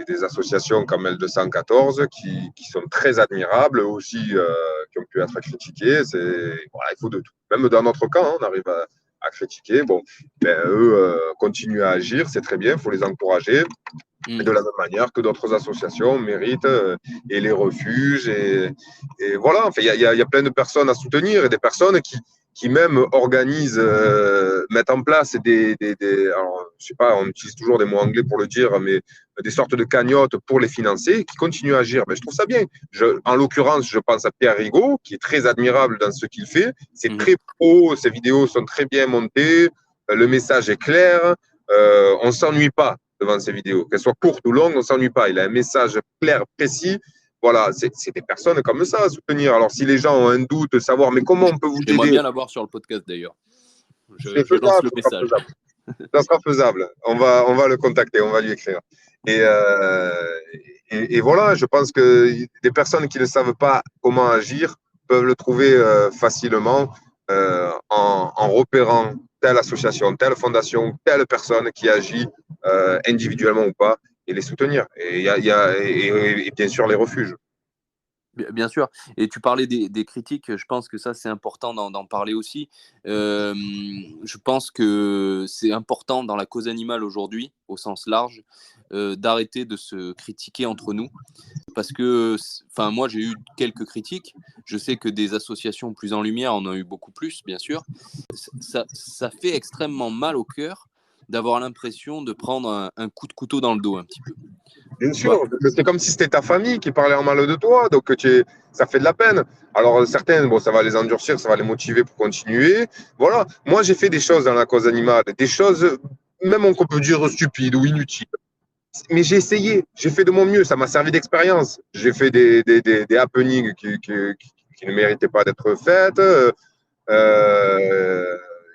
des associations comme L214 qui sont très admirables aussi, qui ont pu être critiquées. Voilà, il faut de tout. Même dans notre camp, hein, on arrive à critiquer. Bon, ben, eux continuent à agir, c'est très bien, il faut les encourager. Et de la même manière que d'autres associations méritent et les refuges. Et voilà, enfin, il y a plein de personnes à soutenir et des personnes qui même organisent, mettent en place alors, je sais pas, on utilise toujours des mots anglais pour le dire, mais des sortes de cagnottes pour les financer, qui continuent à agir. Mais je trouve ça bien. En l'occurrence, je pense à Pierre Rigaud, qui est très admirable dans ce qu'il fait. C'est très pro, ses vidéos sont très bien montées, le message est clair, on ne s'ennuie pas devant ces vidéos. Qu'elles soient courtes ou longues, on ne s'ennuie pas. Il a un message clair, précis. Voilà, c'est des personnes comme ça à soutenir. Alors, si les gens ont un doute, savoir, mais comment on peut vous J'aimerais aider? bien l'avoir sur le podcast d'ailleurs. C'est Je lance faisable, le message. ça sera faisable. On va le contacter, on va lui écrire. Et voilà, je pense que des personnes qui ne savent pas comment agir peuvent le trouver facilement en repérant telle association, telle fondation, telle personne qui agit individuellement ou pas, et les soutenir. Et bien sûr les refuges. Bien sûr. Et tu parlais des critiques, je pense que ça, c'est important d'en parler aussi. Je pense que c'est important dans la cause animale aujourd'hui, au sens large, d'arrêter de se critiquer entre nous. Parce que, moi, j'ai eu quelques critiques. Je sais que des associations plus en lumière en ont eu beaucoup plus, bien sûr. Ça fait extrêmement mal au cœur d'avoir l'impression de prendre un coup de couteau dans le dos, un petit peu. Bien sûr, c'est comme si c'était ta famille qui parlait en mal de toi, donc ça fait de la peine. Alors certains, bon, ça va les endurcir, ça va les motiver pour continuer. Voilà, moi j'ai fait des choses dans la cause animale, des choses même qu'on peut dire stupides ou inutiles. Mais j'ai essayé, j'ai fait de mon mieux, ça m'a servi d'expérience. J'ai fait des happenings qui ne méritaient pas d'être faites.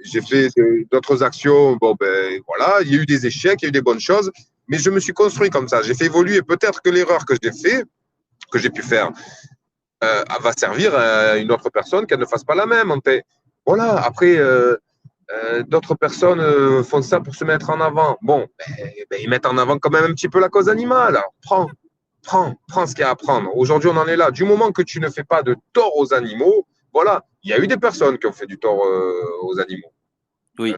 J'ai fait d'autres actions, bon ben voilà, il y a eu des échecs, il y a eu des bonnes choses, mais je me suis construit comme ça. J'ai fait évoluer. Peut-être que l'erreur que j'ai pu faire, va servir à une autre personne qu'elle ne fasse pas la même. Voilà. Après, d'autres personnes font ça pour se mettre en avant. Bon, ils mettent en avant quand même un petit peu la cause animale. Alors, prends ce qu'il y a à prendre. Aujourd'hui, on en est là. Du moment que tu ne fais pas de tort aux animaux, voilà, il y a eu des personnes qui ont fait du tort aux animaux. Oui.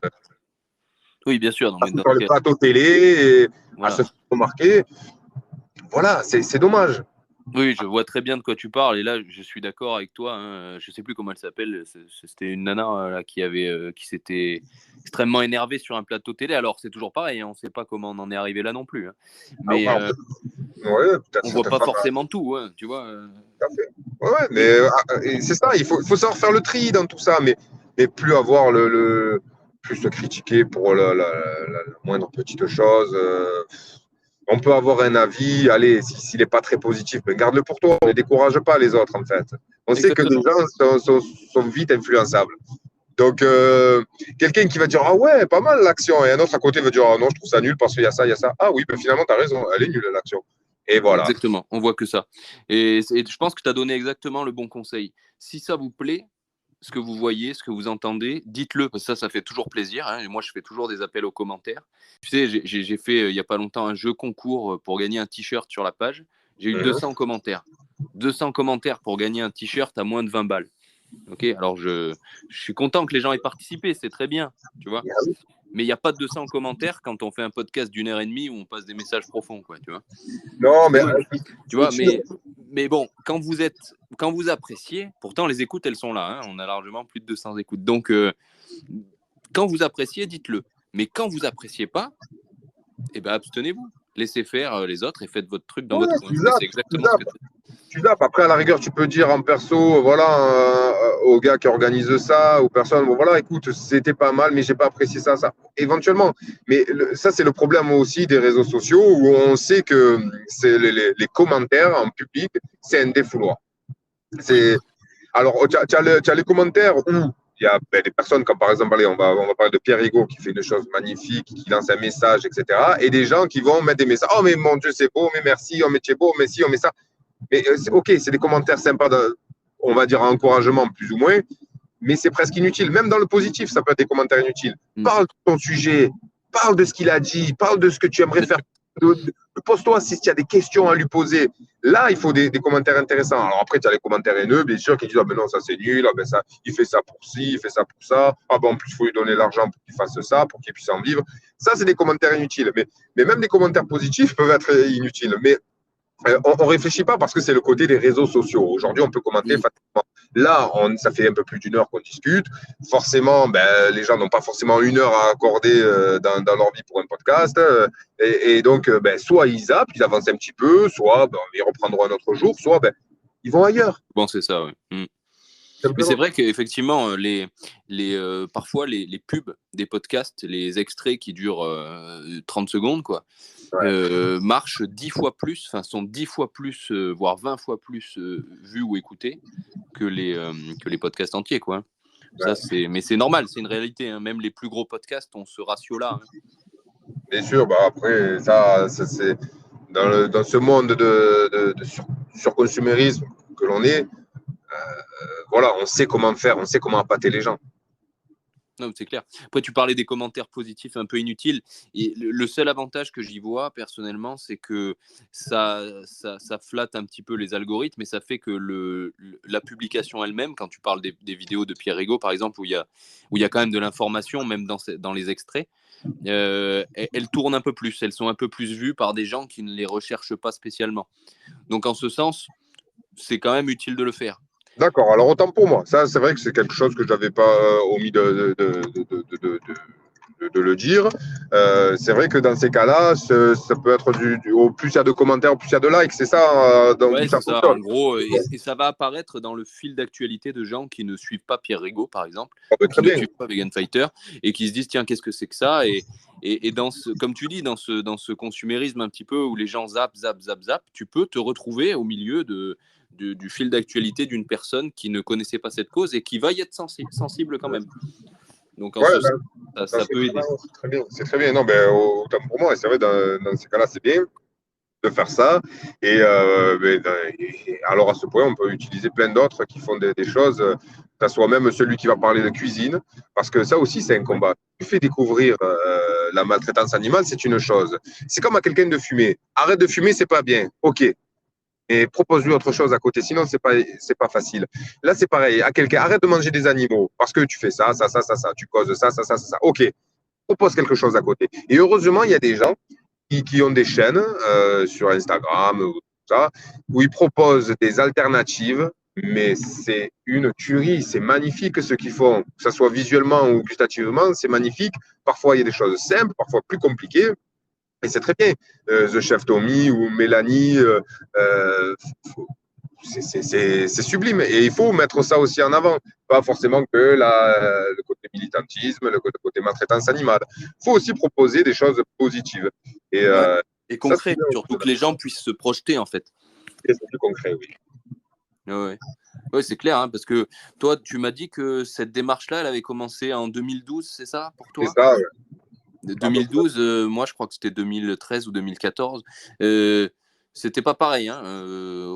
Oui, bien sûr. Sur les plateaux télé, à se faire remarquer. Voilà, c'est dommage. Oui, je vois très bien de quoi tu parles. Et là, je suis d'accord avec toi, hein. Je ne sais plus comment elle s'appelle. C'était une nana là, qui s'était extrêmement énervée sur un plateau télé. Alors, c'est toujours pareil, hein. On ne sait pas comment on en est arrivé là non plus, hein. Mais on ne voit pas forcément tout, hein, tu vois. Ouais, mais c'est ça. Il faut savoir faire le tri dans tout ça, mais plus avoir plus se critiquer pour la moindre petite chose. On peut avoir un avis, allez, s'il n'est pas très positif, mais garde-le pour toi. Ne décourage pas les autres, en fait. On sait que les gens sont vite influençables. Donc, quelqu'un qui va dire « Ah ouais, pas mal l'action », et un autre à côté va dire « Ah non, je trouve ça nul parce qu'il y a ça, il y a ça. » Ah oui, ben finalement, tu as raison, elle est nulle l'action. Et voilà. Exactement, on voit que ça. Et je pense que tu as donné exactement le bon conseil. Si ça vous plaît, ce que vous voyez, ce que vous entendez, dites-le, parce que ça fait toujours plaisir. Hein. Moi, je fais toujours des appels aux commentaires. Tu sais, j'ai fait il n'y a pas longtemps un jeu concours pour gagner un t-shirt sur la page. J'ai eu 200 commentaires. 200 commentaires pour gagner un t-shirt à moins de 20 balles. Ok, alors je suis content que les gens aient participé, c'est très bien, tu vois. Mais il n'y a pas de 200 commentaires quand on fait un podcast d'1 heure et demie où on passe des messages profonds, quoi, tu vois. Non, mais tu vois, mais bon, quand vous appréciez, pourtant les écoutes elles sont là, hein, on a largement plus de 200 écoutes. Donc quand vous appréciez, dites-le. Mais quand vous appréciez pas, eh ben abstenez-vous. Laissez faire les autres et faites votre truc dans votre coin. C'est exactement ce que tu zappes. Après, à la rigueur, tu peux dire en perso, voilà, au gars qui organise ça, aux personnes, bon, voilà, écoute, c'était pas mal, mais j'ai pas apprécié ça. Éventuellement. Mais ça, c'est le problème aussi des réseaux sociaux où on sait que c'est les commentaires en public, c'est un défouloir. Alors, tu as les commentaires où il y a des personnes comme par exemple, allez, on va parler de Pierre Rigaud qui fait une chose magnifique, qui lance un message, etc. Et des gens qui vont mettre des messages. Oh, mais mon Dieu, c'est beau, mais merci, oh, mais c'est beau, mais si, oh, mais ça. Mais ok, c'est des commentaires sympas, on va dire encouragement plus ou moins, mais c'est presque inutile. Même dans le positif, ça peut être des commentaires inutiles. Parle de ton sujet, parle de ce qu'il a dit, parle de ce que tu aimerais faire. Pose-toi si tu as des questions à lui poser. Là, il faut des commentaires intéressants. Alors après, tu as les commentaires haineux, bien sûr, qui disent ah ben non, ça c'est nul, ah ben ça, il fait ça pour ci, il fait ça pour ça, ah ben en plus, il faut lui donner l'argent pour qu'il fasse ça, pour qu'il puisse en vivre. Ça, c'est des commentaires inutiles. Mais même des commentaires positifs peuvent être inutiles. Mais on ne réfléchit pas parce que c'est le côté des réseaux sociaux. Aujourd'hui, on peut commenter facilement. Là, ça fait un peu plus d'1 heure qu'on discute. Forcément, les gens n'ont pas forcément 1 heure à accorder dans leur vie pour un podcast. Et donc, soit ils zappent, ils avancent un petit peu, soit ils reprendront un autre jour, soit ils vont ailleurs. Bon, c'est ça, oui. Mais c'est vrai qu'effectivement, parfois, les pubs des podcasts, les extraits qui durent 30 secondes, quoi, marchent 10 fois plus, sont 10 fois plus, voire 20 fois plus vus ou écoutés que les podcasts entiers, quoi. Ça, mais c'est normal, c'est une réalité. Hein. Même les plus gros podcasts ont ce ratio-là. Hein. Bien sûr, après, ça c'est dans ce monde de surconsumérisme que l'on est. Voilà, on sait comment faire, on sait comment appâter les gens. Non, c'est clair. Après, tu parlais des commentaires positifs un peu inutiles. Et le seul avantage que j'y vois, personnellement, c'est que ça flatte un petit peu les algorithmes et ça fait que la publication elle-même, quand tu parles des vidéos de Pierre Rigaud, par exemple, où il y a quand même de l'information, même dans les extraits, elles tournent un peu plus. Elles sont un peu plus vues par des gens qui ne les recherchent pas spécialement. Donc, en ce sens, c'est quand même utile de le faire. D'accord, alors autant pour moi. Ça, c'est vrai que c'est quelque chose que je n'avais pas omis de le dire. C'est vrai que dans ces cas-là, ça peut être au plus il y a de commentaires, au plus il y a de likes, c'est ça c'est ça, en gros. Et ça va apparaître dans le fil d'actualité de gens qui ne suivent pas Pierre Rigaud, par exemple, qui ne suivent pas Vegan Fighter, et qui se disent, tiens, qu'est-ce que c'est que ça ? Et comme tu dis, dans ce consumérisme un petit peu où les gens zappent, tu peux te retrouver au milieu du fil d'actualité d'une personne qui ne connaissait pas cette cause et qui va y être sensible quand même. Donc, ça peut aider. C'est très bien. Non, autant pour moi, c'est vrai, dans ces cas-là, c'est bien de faire ça. Et alors, à ce point, on peut utiliser plein d'autres qui font des choses, que ce soit même celui qui va parler de cuisine, parce que ça aussi, c'est un combat. Tu fais découvrir la maltraitance animale, c'est une chose. C'est comme à quelqu'un de fumer. Arrête de fumer, c'est pas bien. OK. Et propose-lui autre chose à côté. Sinon, c'est pas facile. Là, c'est pareil. À quelqu'un, arrête de manger des animaux parce que tu fais ça. Tu causes ça. OK. Propose quelque chose à côté. Et heureusement, il y a des gens qui ont des chaînes sur Instagram ou tout ça, où ils proposent des alternatives, mais c'est une tuerie. C'est magnifique ce qu'ils font. Que ce soit visuellement ou gustativement, c'est magnifique. Parfois, il y a des choses simples, parfois plus compliquées. Et c'est très bien. The Chef Tommy ou Mélanie, c'est sublime. Et il faut mettre ça aussi en avant. Pas forcément que le côté militantisme, le côté maltraitance animale. Il faut aussi proposer des choses positives. Et concret, surtout que les gens puissent se projeter, en fait. Et c'est plus concret, oui. Oui, c'est clair, hein, parce que toi, tu m'as dit que cette démarche-là, elle avait commencé en 2012, c'est ça, pour toi ? C'est ça, oui. 2012, moi je crois que c'était 2013 ou 2014. c'était pas pareil. Hein.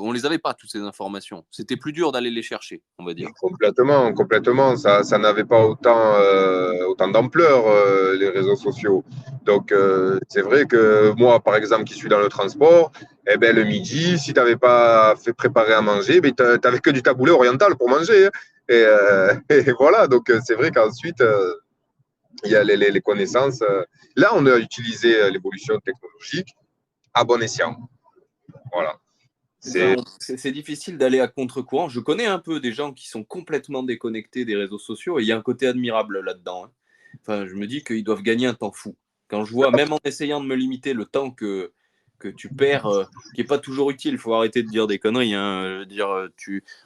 On les avait pas, toutes ces informations. C'était plus dur d'aller les chercher, on va dire. Complètement, complètement. Ça n'avait pas autant d'ampleur, les réseaux sociaux. Donc, c'est vrai que moi, par exemple, qui suis dans le transport, eh ben, le midi, si tu n'avais pas fait préparer à manger, ben, tu n'avais que du taboulé oriental pour manger. Hein. Et voilà, donc c'est vrai qu'ensuite, il y a les connaissances. Là, on a utilisé l'évolution technologique à bon escient. Voilà. C'est difficile d'aller à contre-courant. Je connais un peu des gens qui sont complètement déconnectés des réseaux sociaux et il y a un côté admirable là-dedans. Hein. Enfin, je me dis qu'ils doivent gagner un temps fou. Quand je vois, même en essayant de me limiter le temps que tu perds, qui n'est pas toujours utile, il faut arrêter de dire des conneries. Hein. Je veux dire,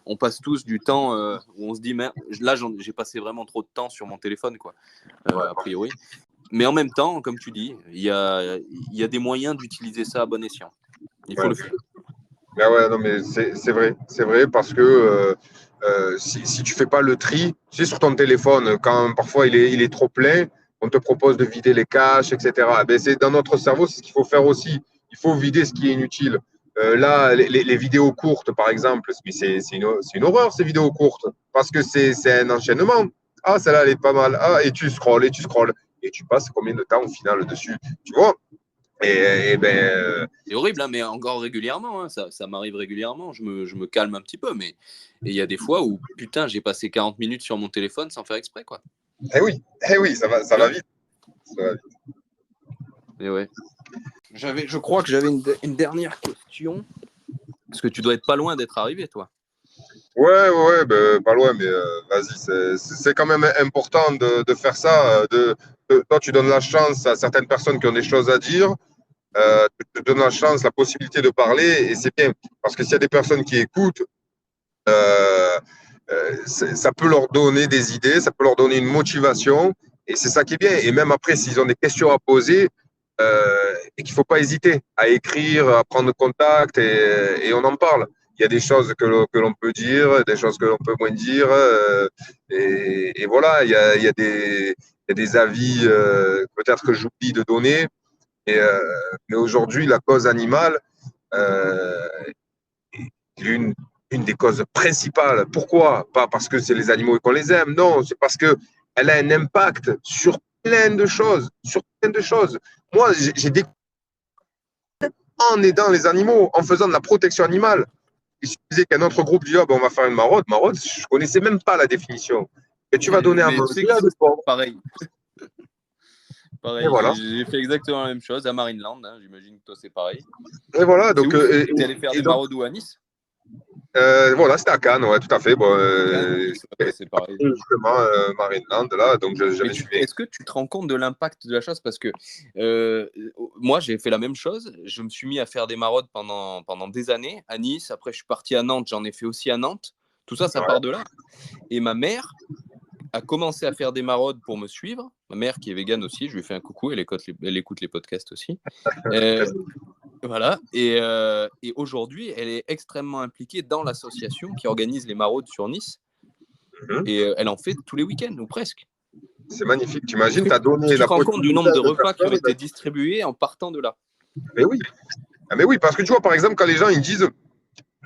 on passe tous du temps où on se dit, mais là, j'ai passé vraiment trop de temps sur mon téléphone, quoi, a priori. Mais en même temps, comme tu dis, il y a des moyens d'utiliser ça à bon escient. Il faut le faire. Ah ouais, non, mais c'est vrai parce que si tu fais pas le tri, tu sais, sur ton téléphone, quand parfois il est trop plein, on te propose de vider les caches, etc. Ben, c'est dans notre cerveau, c'est ce qu'il faut faire aussi. Il faut vider ce qui est inutile. Là, les vidéos courtes, par exemple, mais c'est une horreur, ces vidéos courtes, parce que c'est un enchaînement. Ah, celle-là, elle est pas mal. Ah, et tu scrolles, et tu scrolles. Et tu passes combien de temps au final dessus, tu vois? Et ben, c'est horrible, hein, mais encore régulièrement, hein, ça m'arrive régulièrement, je me calme un petit peu, mais il y a des fois où, putain, j'ai passé 40 minutes sur mon téléphone sans faire exprès, quoi. eh oui, ça va vite. Ça va vite. Et ouais. Je crois que j'avais une dernière question, parce que tu dois être pas loin d'être arrivé, toi. Ouais, ben, pas loin, mais vas-y, c'est quand même important de faire ça. Toi, tu donnes la chance à certaines personnes qui ont des choses à dire, tu te donnes la chance, la possibilité de parler, et c'est bien. Parce que s'il y a des personnes qui écoutent, ça peut leur donner des idées, ça peut leur donner une motivation, et c'est ça qui est bien. Et même après, s'ils ont des questions à poser, et qu'il ne faut pas hésiter à écrire, à prendre contact, et on en parle. Il y a des choses que l'on peut dire, des choses que l'on peut moins dire, et voilà, il y a des avis peut-être que j'oublie de donner, mais aujourd'hui, la cause animale, euh, une, une des causes principales. Pourquoi? Pas parce que c'est les animaux et qu'on les aime, non, c'est parce qu'elle a un impact sur plein de choses, sur plein de choses. Moi, j'ai découvert en aidant les animaux, en faisant de la protection animale. Il suffisait qu'un autre groupe dise, oh, ben, on va faire une maraude. Maraude, je ne connaissais même pas la définition. Et tu vas donner à manger à des pauvres. Pareil. Pareil, voilà. J'ai fait exactement la même chose à Marineland. Hein, j'imagine que toi, c'est pareil. Et voilà. Donc, tu es allé faire des maraudes ou à Nice? Voilà, c'était à Cannes, ouais, tout à fait. Bon, c'est pareil. Justement, Marineland, là, donc j'avais suivi. Est-ce que tu te rends compte de l'impact de la chose? Parce que moi, j'ai fait la même chose. Je me suis mis à faire des maraudes pendant des années à Nice. Après, je suis parti à Nantes. J'en ai fait aussi à Nantes. Tout ça, ça part de là. Et ma mère a commencé à faire des maraudes pour me suivre. Ma mère, qui est végane aussi, je lui ai fait un coucou. Elle écoute les podcasts aussi. Voilà. Et aujourd'hui, elle est extrêmement impliquée dans l'association qui organise les maraudes sur Nice. Et elle en fait tous les week-ends, ou presque. C'est magnifique. Tu imagines, tu as donné tu te rends compte du nombre de repas qui ont été distribués en partant de là. Mais oui. Mais oui, parce que tu vois, par exemple, quand les gens ils disent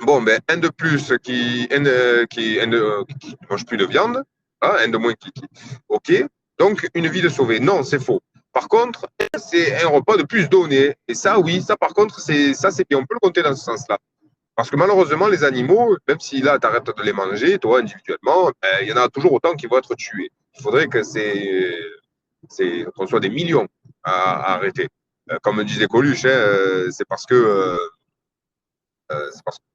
bon, ben, un de plus qui ne mange plus de viande, hein, un de moins qui. OK. Donc, une vie de sauver. Non, c'est faux. Par contre, c'est un repas de plus donné. Et ça, oui, ça, par contre, c'est bien. On peut le compter dans ce sens-là. Parce que malheureusement, les animaux, même si là, tu arrêtes de les manger, toi, individuellement, il y en a toujours autant qui vont être tués. Il faudrait qu'on soit des millions à arrêter. Comme disait Coluche, hein, c'est parce que les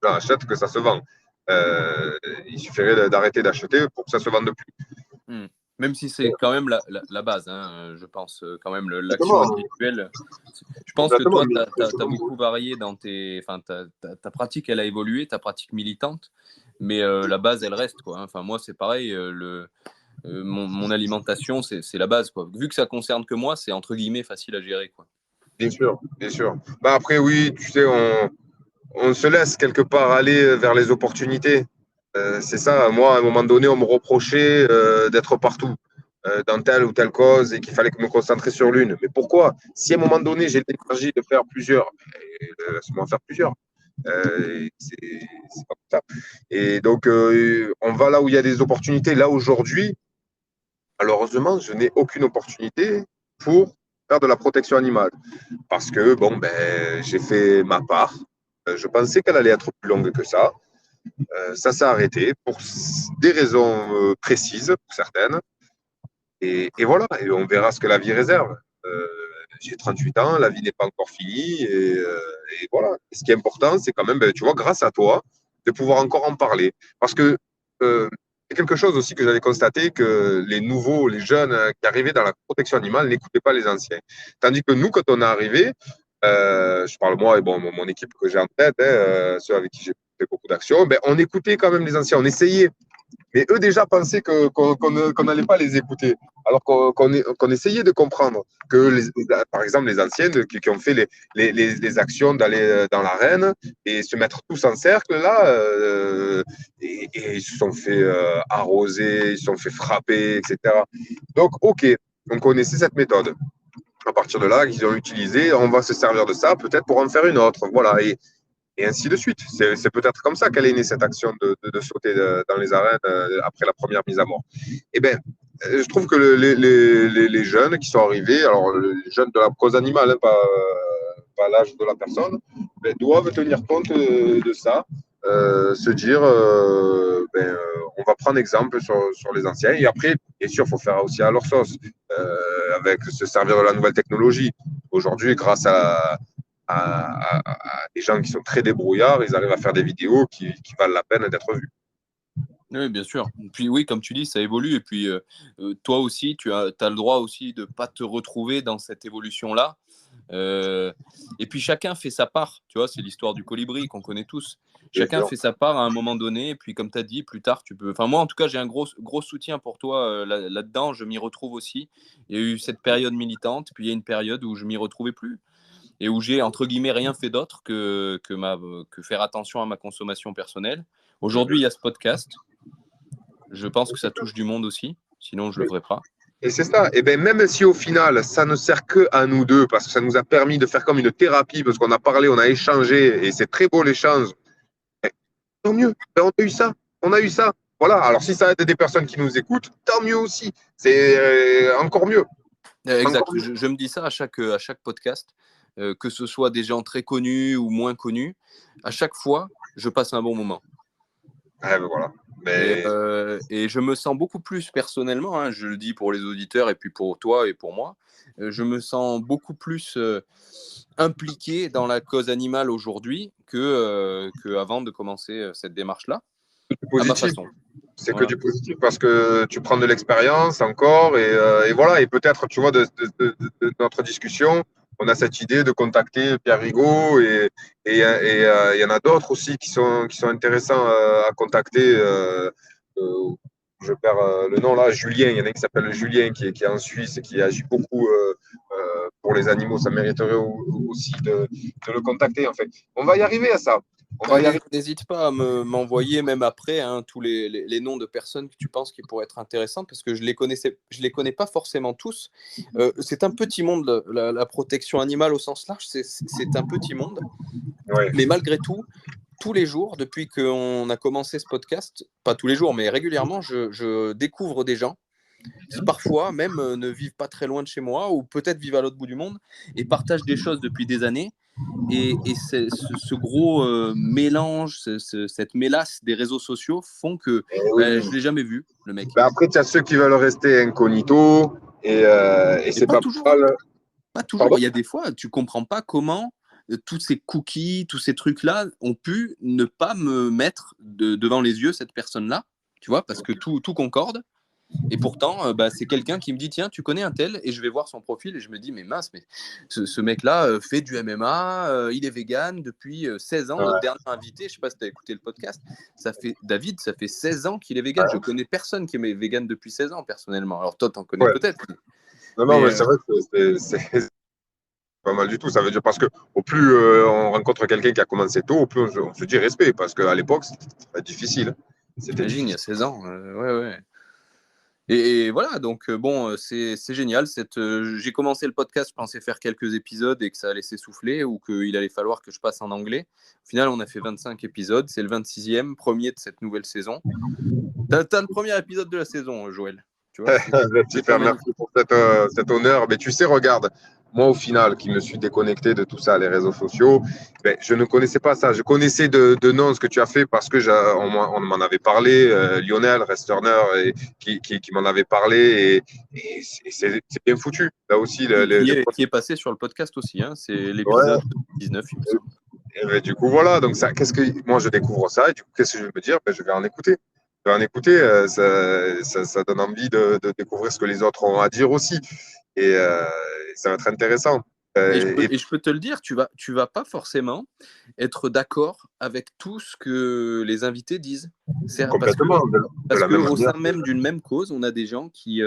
gens achètent que ça se vend. Il suffirait d'arrêter d'acheter pour que ça se vende plus. Même si c'est quand même la base, hein, je pense, quand même, l'action individuelle. Je pense que toi, tu as beaucoup varié dans ta pratique, elle a évolué, ta pratique militante, mais la base, elle reste, quoi. Enfin, moi, c'est pareil, mon alimentation, c'est la base, quoi. Vu que ça concerne que moi, c'est entre guillemets facile à gérer, quoi. Bien sûr, bien sûr. Bah après, oui, tu sais, on se laisse quelque part aller vers les opportunités. C'est ça. Moi, à un moment donné, on me reprochait d'être partout dans telle ou telle cause et qu'il fallait me concentrer sur l'une. Mais pourquoi? Si à un moment donné, j'ai l'énergie de faire plusieurs, laisse-moi en faire plusieurs. C'est pas comme ça. Et donc, on va là où il y a des opportunités. Là, aujourd'hui, malheureusement, je n'ai aucune opportunité pour faire de la protection animale. Parce que, bon, ben, j'ai fait ma part. Je pensais qu'elle allait être plus longue que ça. Ça s'est arrêté pour des raisons précises, pour certaines. Et voilà, et on verra ce que la vie réserve. J'ai 38 ans, la vie n'est pas encore finie. Et voilà. Et ce qui est important, c'est quand même, ben, tu vois, grâce à toi, de pouvoir encore en parler. Parce que c'est quelque chose aussi que j'avais constaté, que les nouveaux, les jeunes qui arrivaient dans la protection animale n'écoutaient pas les anciens. Tandis que nous, quand on est arrivé, je parle moi et bon, mon équipe que j'ai en tête, ceux avec qui j'ai fait beaucoup d'actions, ben, on écoutait quand même les anciens, on essayait. Mais eux déjà pensaient qu'on n'allait pas les écouter, alors qu'on essayait de comprendre que, par exemple, les anciennes qui ont fait les actions d'aller dans l'arène et se mettre tous en cercle, là, et ils se sont fait arroser, ils se sont fait frapper, etc. Donc, OK, on connaissait cette méthode. À partir de là, ils ont utilisé, on va se servir de ça peut-être pour en faire une autre. Voilà, et ainsi de suite. C'est peut-être comme ça qu'elle est née, cette action de sauter dans les arènes après la première mise à mort. Eh bien, je trouve que les jeunes qui sont arrivés, alors les jeunes de la cause animale, hein, pas l'âge de la personne, ben, doivent tenir compte de ça, se dire, on va prendre exemple sur les anciens. Et après, bien sûr, il faut faire aussi à leur sauce, avec se servir de la nouvelle technologie. Aujourd'hui, grâce à des gens qui sont très débrouillards, ils arrivent à faire des vidéos qui valent la peine d'être vues. Oui, bien sûr. Puis oui, comme tu dis, ça évolue. Et puis toi aussi, tu as le droit aussi de ne pas te retrouver dans cette évolution-là. Et puis chacun fait sa part. Tu vois, c'est l'histoire du colibri qu'on connaît tous. Chacun fait sa part à un moment donné. Et puis comme tu as dit, plus tard, tu peux... Enfin, moi, en tout cas, j'ai un gros soutien pour toi là-dedans. Je m'y retrouve aussi. Il y a eu cette période militante. Puis il y a une période où je m'y retrouvais plus. Et où j'ai, entre guillemets, rien fait d'autre que faire attention à ma consommation personnelle. Aujourd'hui, il y a ce podcast. Je pense que ça touche du monde aussi, sinon je ne le ferai pas. Et c'est ça. Et bien, même si au final, ça ne sert que à nous deux, parce que ça nous a permis de faire comme une thérapie, parce qu'on a parlé, on a échangé, et c'est très beau l'échange, tant mieux. Ben, on a eu ça. On a eu ça. Voilà. Alors, si ça aide des personnes qui nous écoutent, tant mieux aussi. C'est encore mieux. Exact. Encore mieux. Je me dis ça à chaque podcast, que ce soit des gens très connus ou moins connus. À chaque fois, je passe un bon moment. Ben, voilà. Et je me sens beaucoup plus personnellement, hein, je le dis pour les auditeurs et puis pour toi et pour moi, je me sens beaucoup plus impliqué dans la cause animale aujourd'hui qu'avant de commencer cette démarche-là, à ma façon. C'est que du positif parce que tu prends de l'expérience encore et voilà. Et peut-être, tu vois, de notre discussion, on a cette idée de contacter Pierre Rigaud et il y en a d'autres aussi qui sont intéressants à contacter. Je perds le nom là, Julien. Il y en a un qui s'appelle Julien qui est en Suisse et qui agit beaucoup pour les animaux. Ça mériterait aussi de le contacter en fait. On va y arriver à ça. N'hésite pas à m'envoyer même après tous les noms de personnes que tu penses qui pourraient être intéressantes parce que je les connais pas forcément tous. C'est un petit monde, la protection animale au sens large, c'est un petit monde. Ouais. Mais malgré tout, tous les jours, depuis qu'on a commencé ce podcast, pas tous les jours, mais régulièrement, je découvre des gens qui parfois même ne vivent pas très loin de chez moi ou peut-être vivent à l'autre bout du monde et partagent des choses depuis des années. Et ce gros mélange, cette mélasse des réseaux sociaux font que je ne l'ai jamais vu, le mec. Ben après, tu as ceux qui veulent rester incognito et c'est pas toujours. mal. Pas toujours. Pardon. Il y a des fois, tu ne comprends pas comment tous ces cookies, tous ces trucs-là ont pu ne pas me mettre devant les yeux cette personne-là, tu vois, parce que tout concorde. Et pourtant, c'est quelqu'un qui me dit tiens, tu connais un tel, et je vais voir son profil et je me dis mais mince, mais ce mec-là fait du MMA, il est vegan depuis 16 ans. Notre dernier invité, je ne sais pas si tu as écouté le podcast, David, ça fait 16 ans qu'il est vegan. Je connais personne qui est vegan depuis 16 ans personnellement. Alors toi, tu en connais peut-être. Non, mais c'est vrai que c'est pas mal du tout. Ça veut dire parce que au plus on rencontre quelqu'un qui a commencé tôt, au plus on se dit respect, parce qu'à l'époque, c'était difficile. T'imagines, il y a 16 ans. Ouais. Et voilà, donc c'est génial. J'ai commencé le podcast, je pensais faire quelques épisodes et que ça allait s'essouffler ou qu'il allait falloir que je passe en anglais. Au final, on a fait 25 épisodes. C'est le 26e, premier de cette nouvelle saison. T'as le premier épisode de la saison, Joël. Tu vois, Super, merci pour cet honneur. Mais tu sais, regarde, moi au final, qui me suis déconnecté de tout ça, les réseaux sociaux, ben, je ne connaissais pas ça. Je connaissais de nom ce que tu as fait parce que on m'en avait parlé, Lionel Resterner, qui m'en avait parlé, et c'est bien foutu. Là aussi, qui est passé sur le podcast aussi. Hein. C'est l'épisode ouais. 19, il me semble. Et ben, du coup, voilà. Donc, ça, moi, je découvre ça, et du coup, qu'est-ce que je vais me dire? Ben, je vais en écouter. Je vais en écouter. Ça donne envie de découvrir ce que les autres ont à dire aussi. Et ça va être intéressant. Et je peux te le dire, tu vas pas forcément être d'accord avec tout ce que les invités disent. Complètement. Parce qu'au sein même d'une même cause, on a des gens qui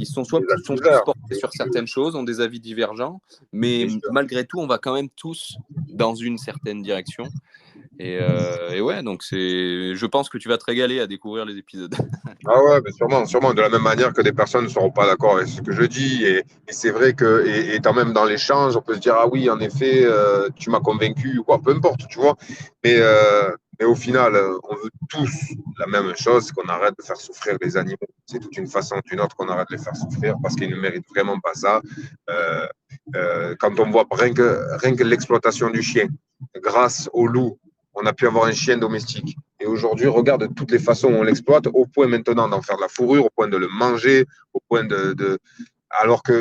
sont plus portés sur certaines choses, ont des avis divergents, mais malgré tout, on va quand même tous dans une certaine direction. Et ouais, donc je pense que tu vas te régaler à découvrir les épisodes. Ah ouais, mais sûrement. De la même manière que des personnes ne seront pas d'accord avec ce que je dis. Et c'est vrai que, étant même dans l'échange, on peut se dire, ah oui, en effet, tu m'as convaincu, ou quoi, peu importe, tu vois. Mais au final, on veut tous la même chose, c'est qu'on arrête de faire souffrir les animaux. C'est toute une façon ou d'une autre qu'on arrête de les faire souffrir parce qu'ils ne méritent vraiment pas ça. Quand on voit rien que l'exploitation du chien, grâce au loup, on a pu avoir un chien domestique. Et aujourd'hui, regarde toutes les façons où on l'exploite, au point maintenant d'en faire de la fourrure, au point de le manger, au point alors qu'il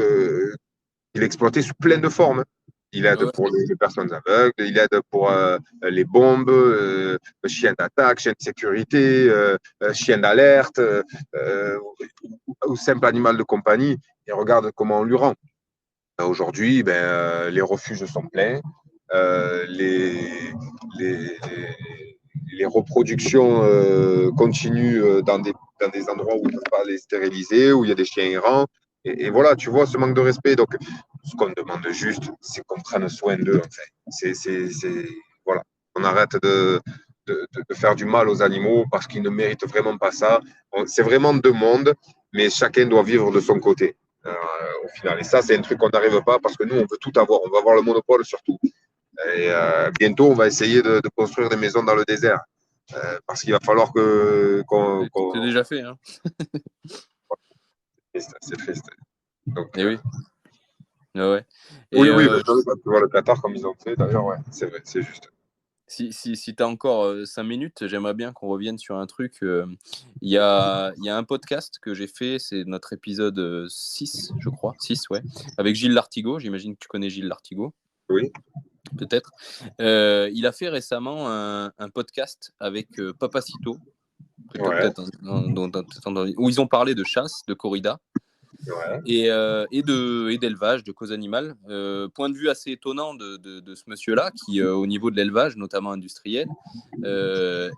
est exploité sous plein de formes. Il aide pour les personnes aveugles, il aide pour les bombes, chien d'attaque, chien de sécurité, chien d'alerte, ou simple animal de compagnie. Et regarde comment on lui rend. Aujourd'hui, les refuges sont pleins. Les reproductions continuent dans des endroits où on ne peut pas les stériliser, où il y a des chiens errants. Et voilà, tu vois ce manque de respect. Donc, ce qu'on demande juste, c'est qu'on prenne soin d'eux. En fait. Voilà. On arrête de faire du mal aux animaux parce qu'ils ne méritent vraiment pas ça. C'est vraiment deux mondes, mais chacun doit vivre de son côté. Au final. Et ça, c'est un truc qu'on n'arrive pas parce que nous, on veut tout avoir. On veut avoir le monopole sur tout. Et bientôt, on va essayer de construire des maisons dans le désert. Parce qu'il va falloir qu'on. C'est déjà fait. Hein. C'est triste. Donc, et oui. Ouais. Oui, tu vois le Qatar comme ils ont fait, d'ailleurs, ouais, c'est vrai, c'est juste. Si tu as encore 5 minutes, j'aimerais bien qu'on revienne sur un truc. Il y a un podcast que j'ai fait, c'est notre épisode 6, je crois. 6, ouais. Avec Gilles Lartigot. J'imagine que tu connais Gilles Lartigot. Oui. Peut-être. Il a fait récemment un podcast avec Papacito, où ils ont parlé de chasse, de corrida. Ouais. Et d'élevage, de cause animale. Point de vue assez étonnant de ce monsieur-là, qui, au niveau de l'élevage, notamment industriel,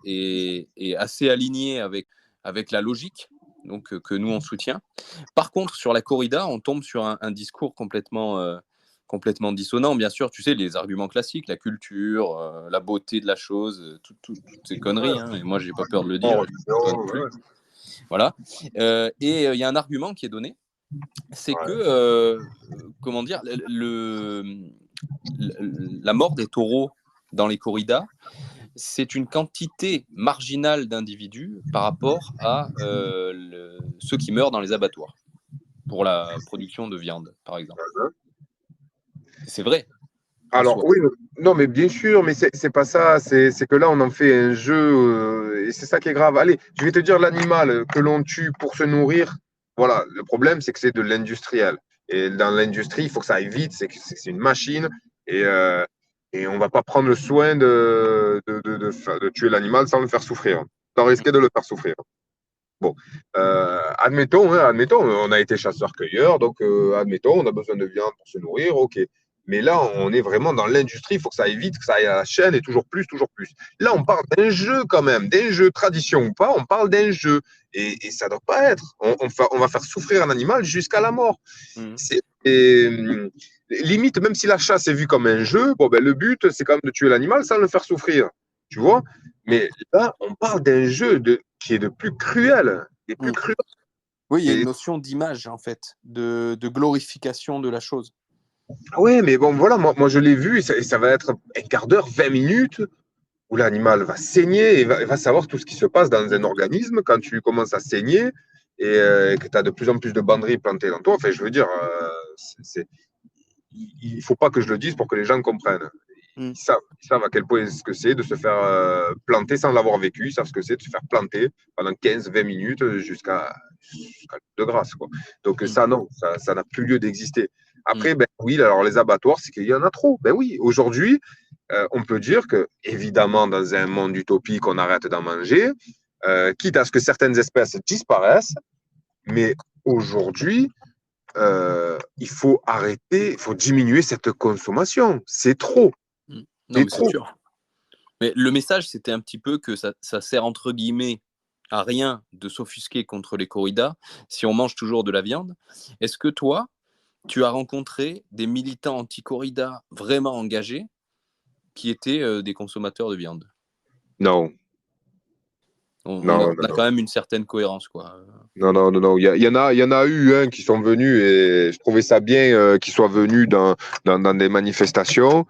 est assez aligné avec la logique donc, que nous, on soutient. Par contre, sur la corrida, on tombe sur un discours complètement dissonant. Bien sûr, tu sais, les arguments classiques, la culture, la beauté de la chose, toutes ces conneries. Hein, et moi, je n'ai pas peur de le dire. Voilà. Et il y a un argument qui est donné, c'est que, comment dire, la mort des taureaux dans les corridas, c'est une quantité marginale d'individus par rapport à ceux qui meurent dans les abattoirs pour la production de viande, par exemple. C'est vrai. Alors, oui, non, mais bien sûr, mais c'est pas ça. C'est que là, on en fait un jeu et c'est ça qui est grave. Allez, je vais te dire l'animal que l'on tue pour se nourrir. Voilà, le problème, c'est que c'est de l'industriel. Et dans l'industrie, il faut que ça aille vite, c'est une machine. Et on ne va pas prendre le soin de tuer l'animal sans le faire souffrir, sans risquer de le faire souffrir. Bon, admettons, on a été chasseur-cueilleur, donc admettons, on a besoin de viande pour se nourrir, ok. Mais là, on est vraiment dans l'industrie, il faut que ça aille vite, que ça aille à la chaîne et toujours plus, toujours plus. Là, on parle d'un jeu quand même, d'un jeu tradition ou pas, on parle d'un jeu. Et ça ne doit pas être. On va faire souffrir un animal jusqu'à la mort. Limite, même si la chasse est vue comme un jeu, bon, le but, c'est quand même de tuer l'animal sans le faire souffrir. Tu vois? Mais là, on parle d'un jeu qui est de plus cruel. Et plus cruel. Oui, il y a une notion d'image, en fait, de glorification de la chose. Ouais, mais bon, voilà, moi je l'ai vu, et ça va être un quart d'heure, 20 minutes, où l'animal va saigner et va savoir tout ce qui se passe dans un organisme quand tu commences à saigner et que tu as de plus en plus de banderies plantées dans toi. Enfin, je veux dire, il ne faut pas que je le dise pour que les gens comprennent. Mm. Ils savent à quel point ce que c'est de se faire planter sans l'avoir vécu. Ils savent ce que c'est de se faire planter pendant 15-20 minutes jusqu'à de grâce. Quoi. Donc ça, non, ça n'a plus lieu d'exister. Après, ben oui, alors les abattoirs, c'est qu'il y en a trop. Ben oui, aujourd'hui, on peut dire que, évidemment, dans un monde utopique, on arrête d'en manger, quitte à ce que certaines espèces disparaissent. Mais aujourd'hui, il faut arrêter, il faut diminuer cette consommation. C'est trop. Non, mais c'est sûr. Mais le message, c'était un petit peu que ça sert entre guillemets à rien de s'offusquer contre les corridas si on mange toujours de la viande. Est-ce que toi, tu as rencontré des militants anti-corrida vraiment engagés qui étaient des consommateurs de viande? Non. On a quand même une certaine cohérence, quoi. Non. Il y en a eu qui sont venus et je trouvais ça bien qu'ils soient venus dans des manifestations,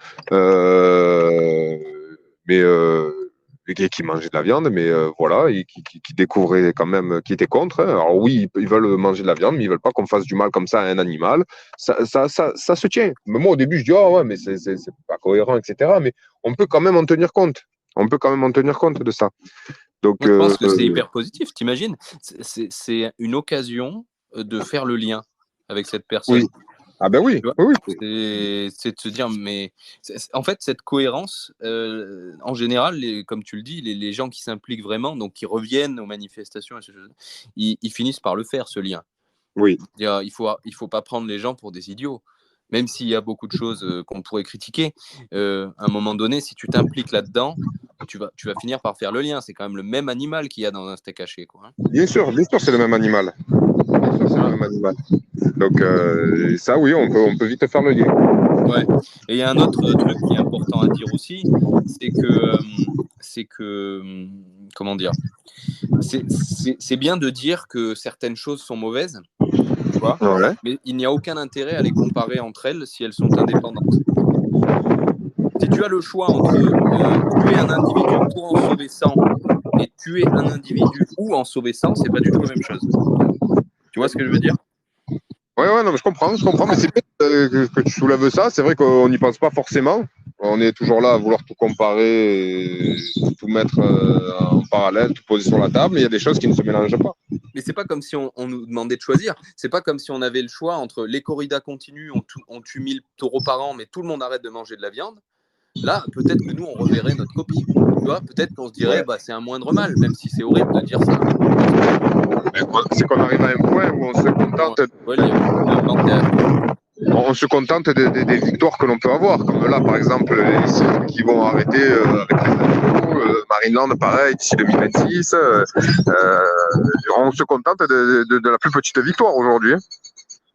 mais qui mangeaient de la viande, mais voilà, et qui découvraient quand même, qui étaient contre. Hein. Alors oui, ils veulent manger de la viande, mais ils veulent pas qu'on fasse du mal comme ça à un animal. Ça se tient. Mais moi, au début, je dis, oh ouais, mais c'est pas cohérent, etc. Mais on peut quand même en tenir compte. On peut quand même en tenir compte de ça. Donc, moi, je pense que c'est hyper positif, t'imagines? C'est une occasion de faire le lien avec cette personne. Oui. Ah ben oui, oui. C'est de se dire, mais en fait, cette cohérence, en général, comme tu le dis, les gens qui s'impliquent vraiment, donc qui reviennent aux manifestations, ils finissent par le faire, ce lien. Oui. Il faut pas prendre les gens pour des idiots. Même s'il y a beaucoup de choses qu'on pourrait critiquer, à un moment donné, si tu t'impliques là-dedans, tu vas finir par faire le lien. C'est quand même le même animal qu'il y a dans un steak haché, quoi. Bien sûr, c'est le même animal. Donc ça, oui, on peut vite faire le lien. Ouais. Et il y a un autre truc qui est important à dire aussi, c'est que comment dire, c'est bien de dire que certaines choses sont mauvaises, tu vois, Ouais. mais il n'y a aucun intérêt à les comparer entre elles si elles sont indépendantes. Si tu as le choix entre tuer un individu pour en sauver 100 et tuer un individu ou en sauver 100, c'est pas du tout la même chose. Tu vois ce que je veux dire? Ouais, non, mais je comprends, mais c'est bien que tu soulèves ça. C'est vrai qu'on n'y pense pas forcément. On est toujours là à vouloir tout comparer, et tout mettre en parallèle, tout poser sur la table, mais il y a des choses qui ne se mélangent pas. Mais c'est pas comme si on nous demandait de choisir. C'est pas comme si on avait le choix entre les corridas continuent, on tue 1000 taureaux par an, mais tout le monde arrête de manger de la viande. Là, peut-être que nous, on reverrait notre copie. Tu vois, peut-être qu'on se dirait, bah, c'est un moindre mal, même si c'est horrible de dire ça. C'est qu'on arrive à un point où on se contente. On se contente des victoires que l'on peut avoir, comme là par exemple les cirques qui vont arrêter avec les animaux, Marineland pareil d'ici 2026. On se contente de la plus petite victoire aujourd'hui.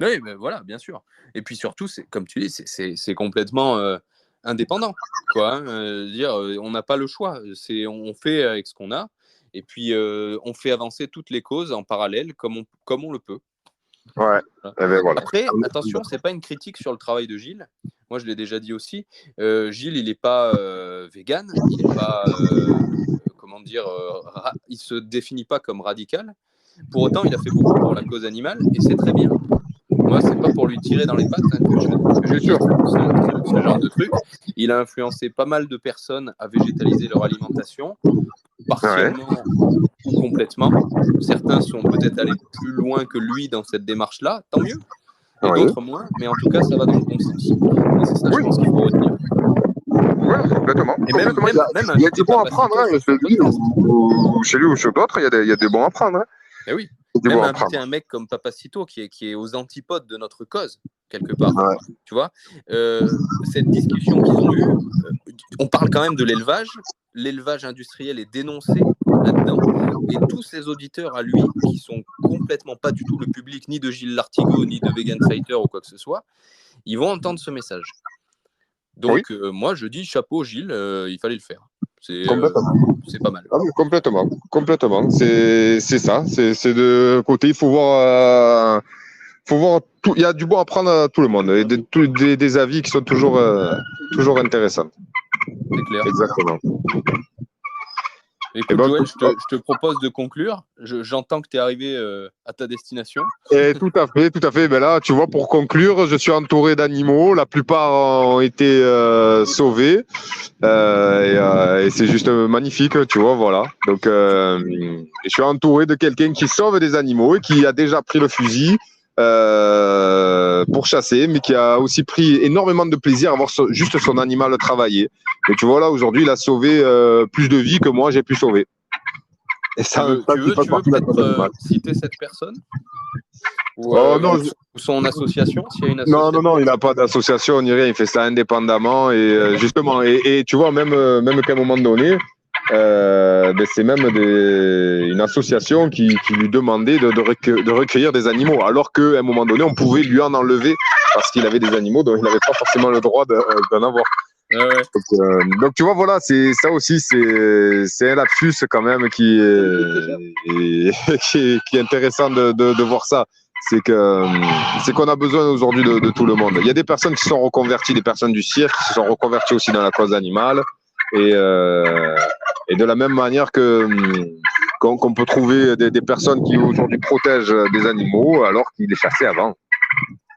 Oui, mais voilà, bien sûr. Et puis surtout, comme tu dis, c'est complètement indépendant, quoi. Hein, dire, on n'a pas le choix. On fait avec ce qu'on a, et puis on fait avancer toutes les causes en parallèle, comme on le peut. Ouais. Et ben voilà. Après, attention, c'est pas une critique sur le travail de Gilles. Moi, je l'ai déjà dit aussi. Gilles, il n'est pas vegan, il n'est pas, comment dire, il se définit pas comme radical. Pour autant, il a fait beaucoup pour la cause animale, et c'est très bien. Moi, c'est pas pour lui tirer dans les pattes que je dis ce genre de truc. Il a influencé pas mal de personnes à végétaliser leur alimentation, partiellement ou complètement. Certains sont peut-être allés plus loin que lui dans cette démarche-là, tant mieux. Et d'autres moins, mais en tout cas, ça va dans le bon sens. Et c'est ça, je pense qu'il faut retenir. Oui, complètement. Et même il y a des bons à prendre. Hein, chez lui ou sur d'autres, il y a des bons à prendre. Hein. Eh oui. Même inviter un mec comme Papacito qui est aux antipodes de notre cause, quelque part. Ouais. Tu vois, cette discussion qu'ils ont eue, on parle quand même de l'élevage. L'élevage industriel est dénoncé là-dedans. Et tous ces auditeurs à lui, qui sont complètement pas du tout le public ni de Gilles Lartigot, ni de Vegan Fighter ou quoi que ce soit, ils vont entendre ce message. Donc, moi, je dis chapeau, Gilles, il fallait le faire. C'est pas mal. Ah oui, complètement. C'est ça. C'est de côté, il faut voir tout. Il y a du bon à prendre à tout le monde et des avis qui sont toujours intéressants. C'est clair. Exactement. Écoute, Joël, je te propose de conclure. J'entends que tu es arrivé à ta destination. Et tout à fait. Ben là, tu vois, pour conclure, je suis entouré d'animaux. La plupart ont été sauvés. Et c'est juste magnifique, tu vois, voilà. Donc, je suis entouré de quelqu'un qui sauve des animaux et qui a déjà pris le fusil pour chasser, mais qui a aussi pris énormément de plaisir à voir juste son animal travailler. Et tu vois, là, aujourd'hui, il a sauvé plus de vies que moi, j'ai pu sauver. Et ça, tu veux peut-être citer cette personne ou son association, s'il y a une association? Non, il n'a pas d'association ni rien, il fait ça indépendamment. Et justement, et tu vois, même qu'à un moment donné, c'est même une association qui lui demandait de recueillir des animaux, alors qu'à un moment donné, on pouvait lui en enlever parce qu'il avait des animaux dont il n'avait pas forcément le droit d'en avoir. Ouais. Donc tu vois, voilà, c'est ça aussi, c'est un lapsus quand même qui est intéressant de voir ça. C'est qu'on a besoin aujourd'hui de tout le monde. Il y a des personnes qui sont reconverties, des personnes du cirque qui se sont reconverties aussi dans la cause animale, et de la même manière qu'on peut trouver des personnes qui aujourd'hui protègent des animaux alors qu'ils les chassaient avant.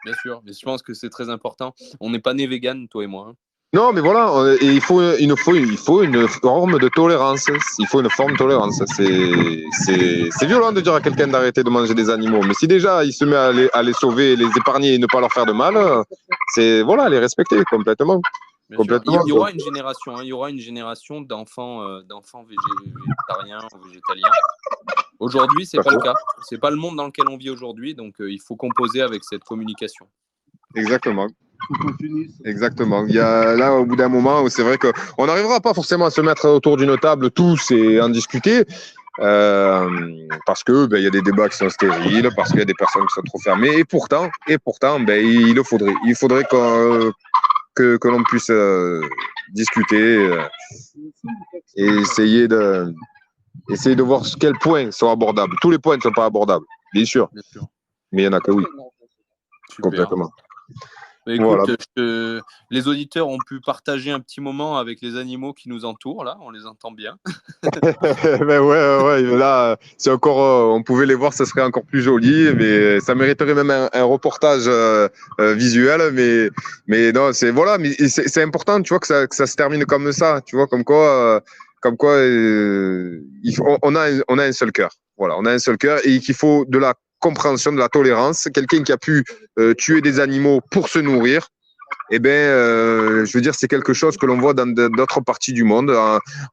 Bien sûr, mais je pense que c'est très important. On n'est pas né vegan, toi et moi. Hein. Non, mais voilà, et il faut une forme de tolérance. Il faut une forme de tolérance. C'est violent de dire à quelqu'un d'arrêter de manger des animaux, mais si déjà il se met à les sauver, les épargner et ne pas leur faire de mal, c'est voilà, les respecter complètement. Il y aura une génération d'enfants végétariens ou végétaliens. Aujourd'hui, c'est pas le cas. C'est pas le monde dans lequel on vit aujourd'hui, donc il faut composer avec cette communication. Exactement. Il y a là, au bout d'un moment, où c'est vrai qu'on n'arrivera pas forcément à se mettre autour d'une table tous et en discuter, parce que il y a des débats qui sont stériles, parce qu'il y a des personnes qui sont trop fermées, et pourtant, il le faudrait. Il faudrait que l'on puisse discuter et essayer de voir quels points sont abordables. Tous les points ne sont pas abordables, bien sûr. Mais il y en a que oui. Super. Complètement. Mais écoute, voilà. Les auditeurs ont pu partager un petit moment avec les animaux qui nous entourent, là, on les entend bien. ouais, là, c'est encore, on pouvait les voir, ça serait encore plus joli, mais ça mériterait même un reportage visuel, mais non, mais c'est important, tu vois, que ça se termine comme ça, tu vois, comme quoi on a un seul cœur, voilà, on a un seul cœur et qu'il faut de la compréhension, de la tolérance. Quelqu'un qui a pu tuer des animaux pour se nourrir, je veux dire, c'est quelque chose que l'on voit dans d'autres parties du monde,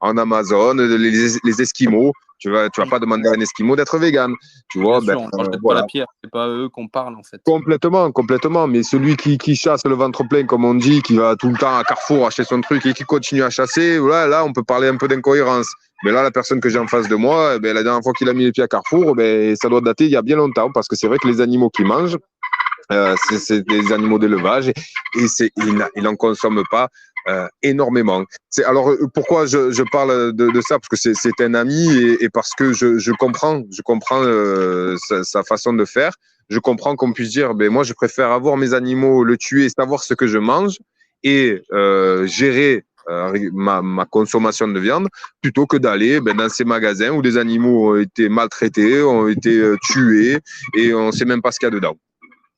en Amazone, les Esquimaux. Tu vas pas demander à un Esquimau d'être vegan. Tu vois, on ne jette pas la pierre, c'est pas eux qu'on parle en fait. Complètement. Mais celui qui chasse le ventre plein, comme on dit, qui va tout le temps à Carrefour acheter son truc et qui continue à chasser, là, on peut parler un peu d'incohérence. Mais là, la personne que j'ai en face de moi, la dernière fois qu'il a mis les pieds à Carrefour, ça doit dater il y a bien longtemps, parce que c'est vrai que les animaux qu'il mange, c'est des animaux d'élevage et il n'en consomme pas énormément. Alors pourquoi je parle de ça, parce que c'est un ami et parce que je comprends sa façon de faire. Je comprends qu'on puisse dire, moi je préfère avoir mes animaux, le tuer, savoir ce que je mange et gérer ma consommation de viande, plutôt que d'aller dans ces magasins où des animaux ont été maltraités, ont été tués et on ne sait même pas ce qu'il y a dedans.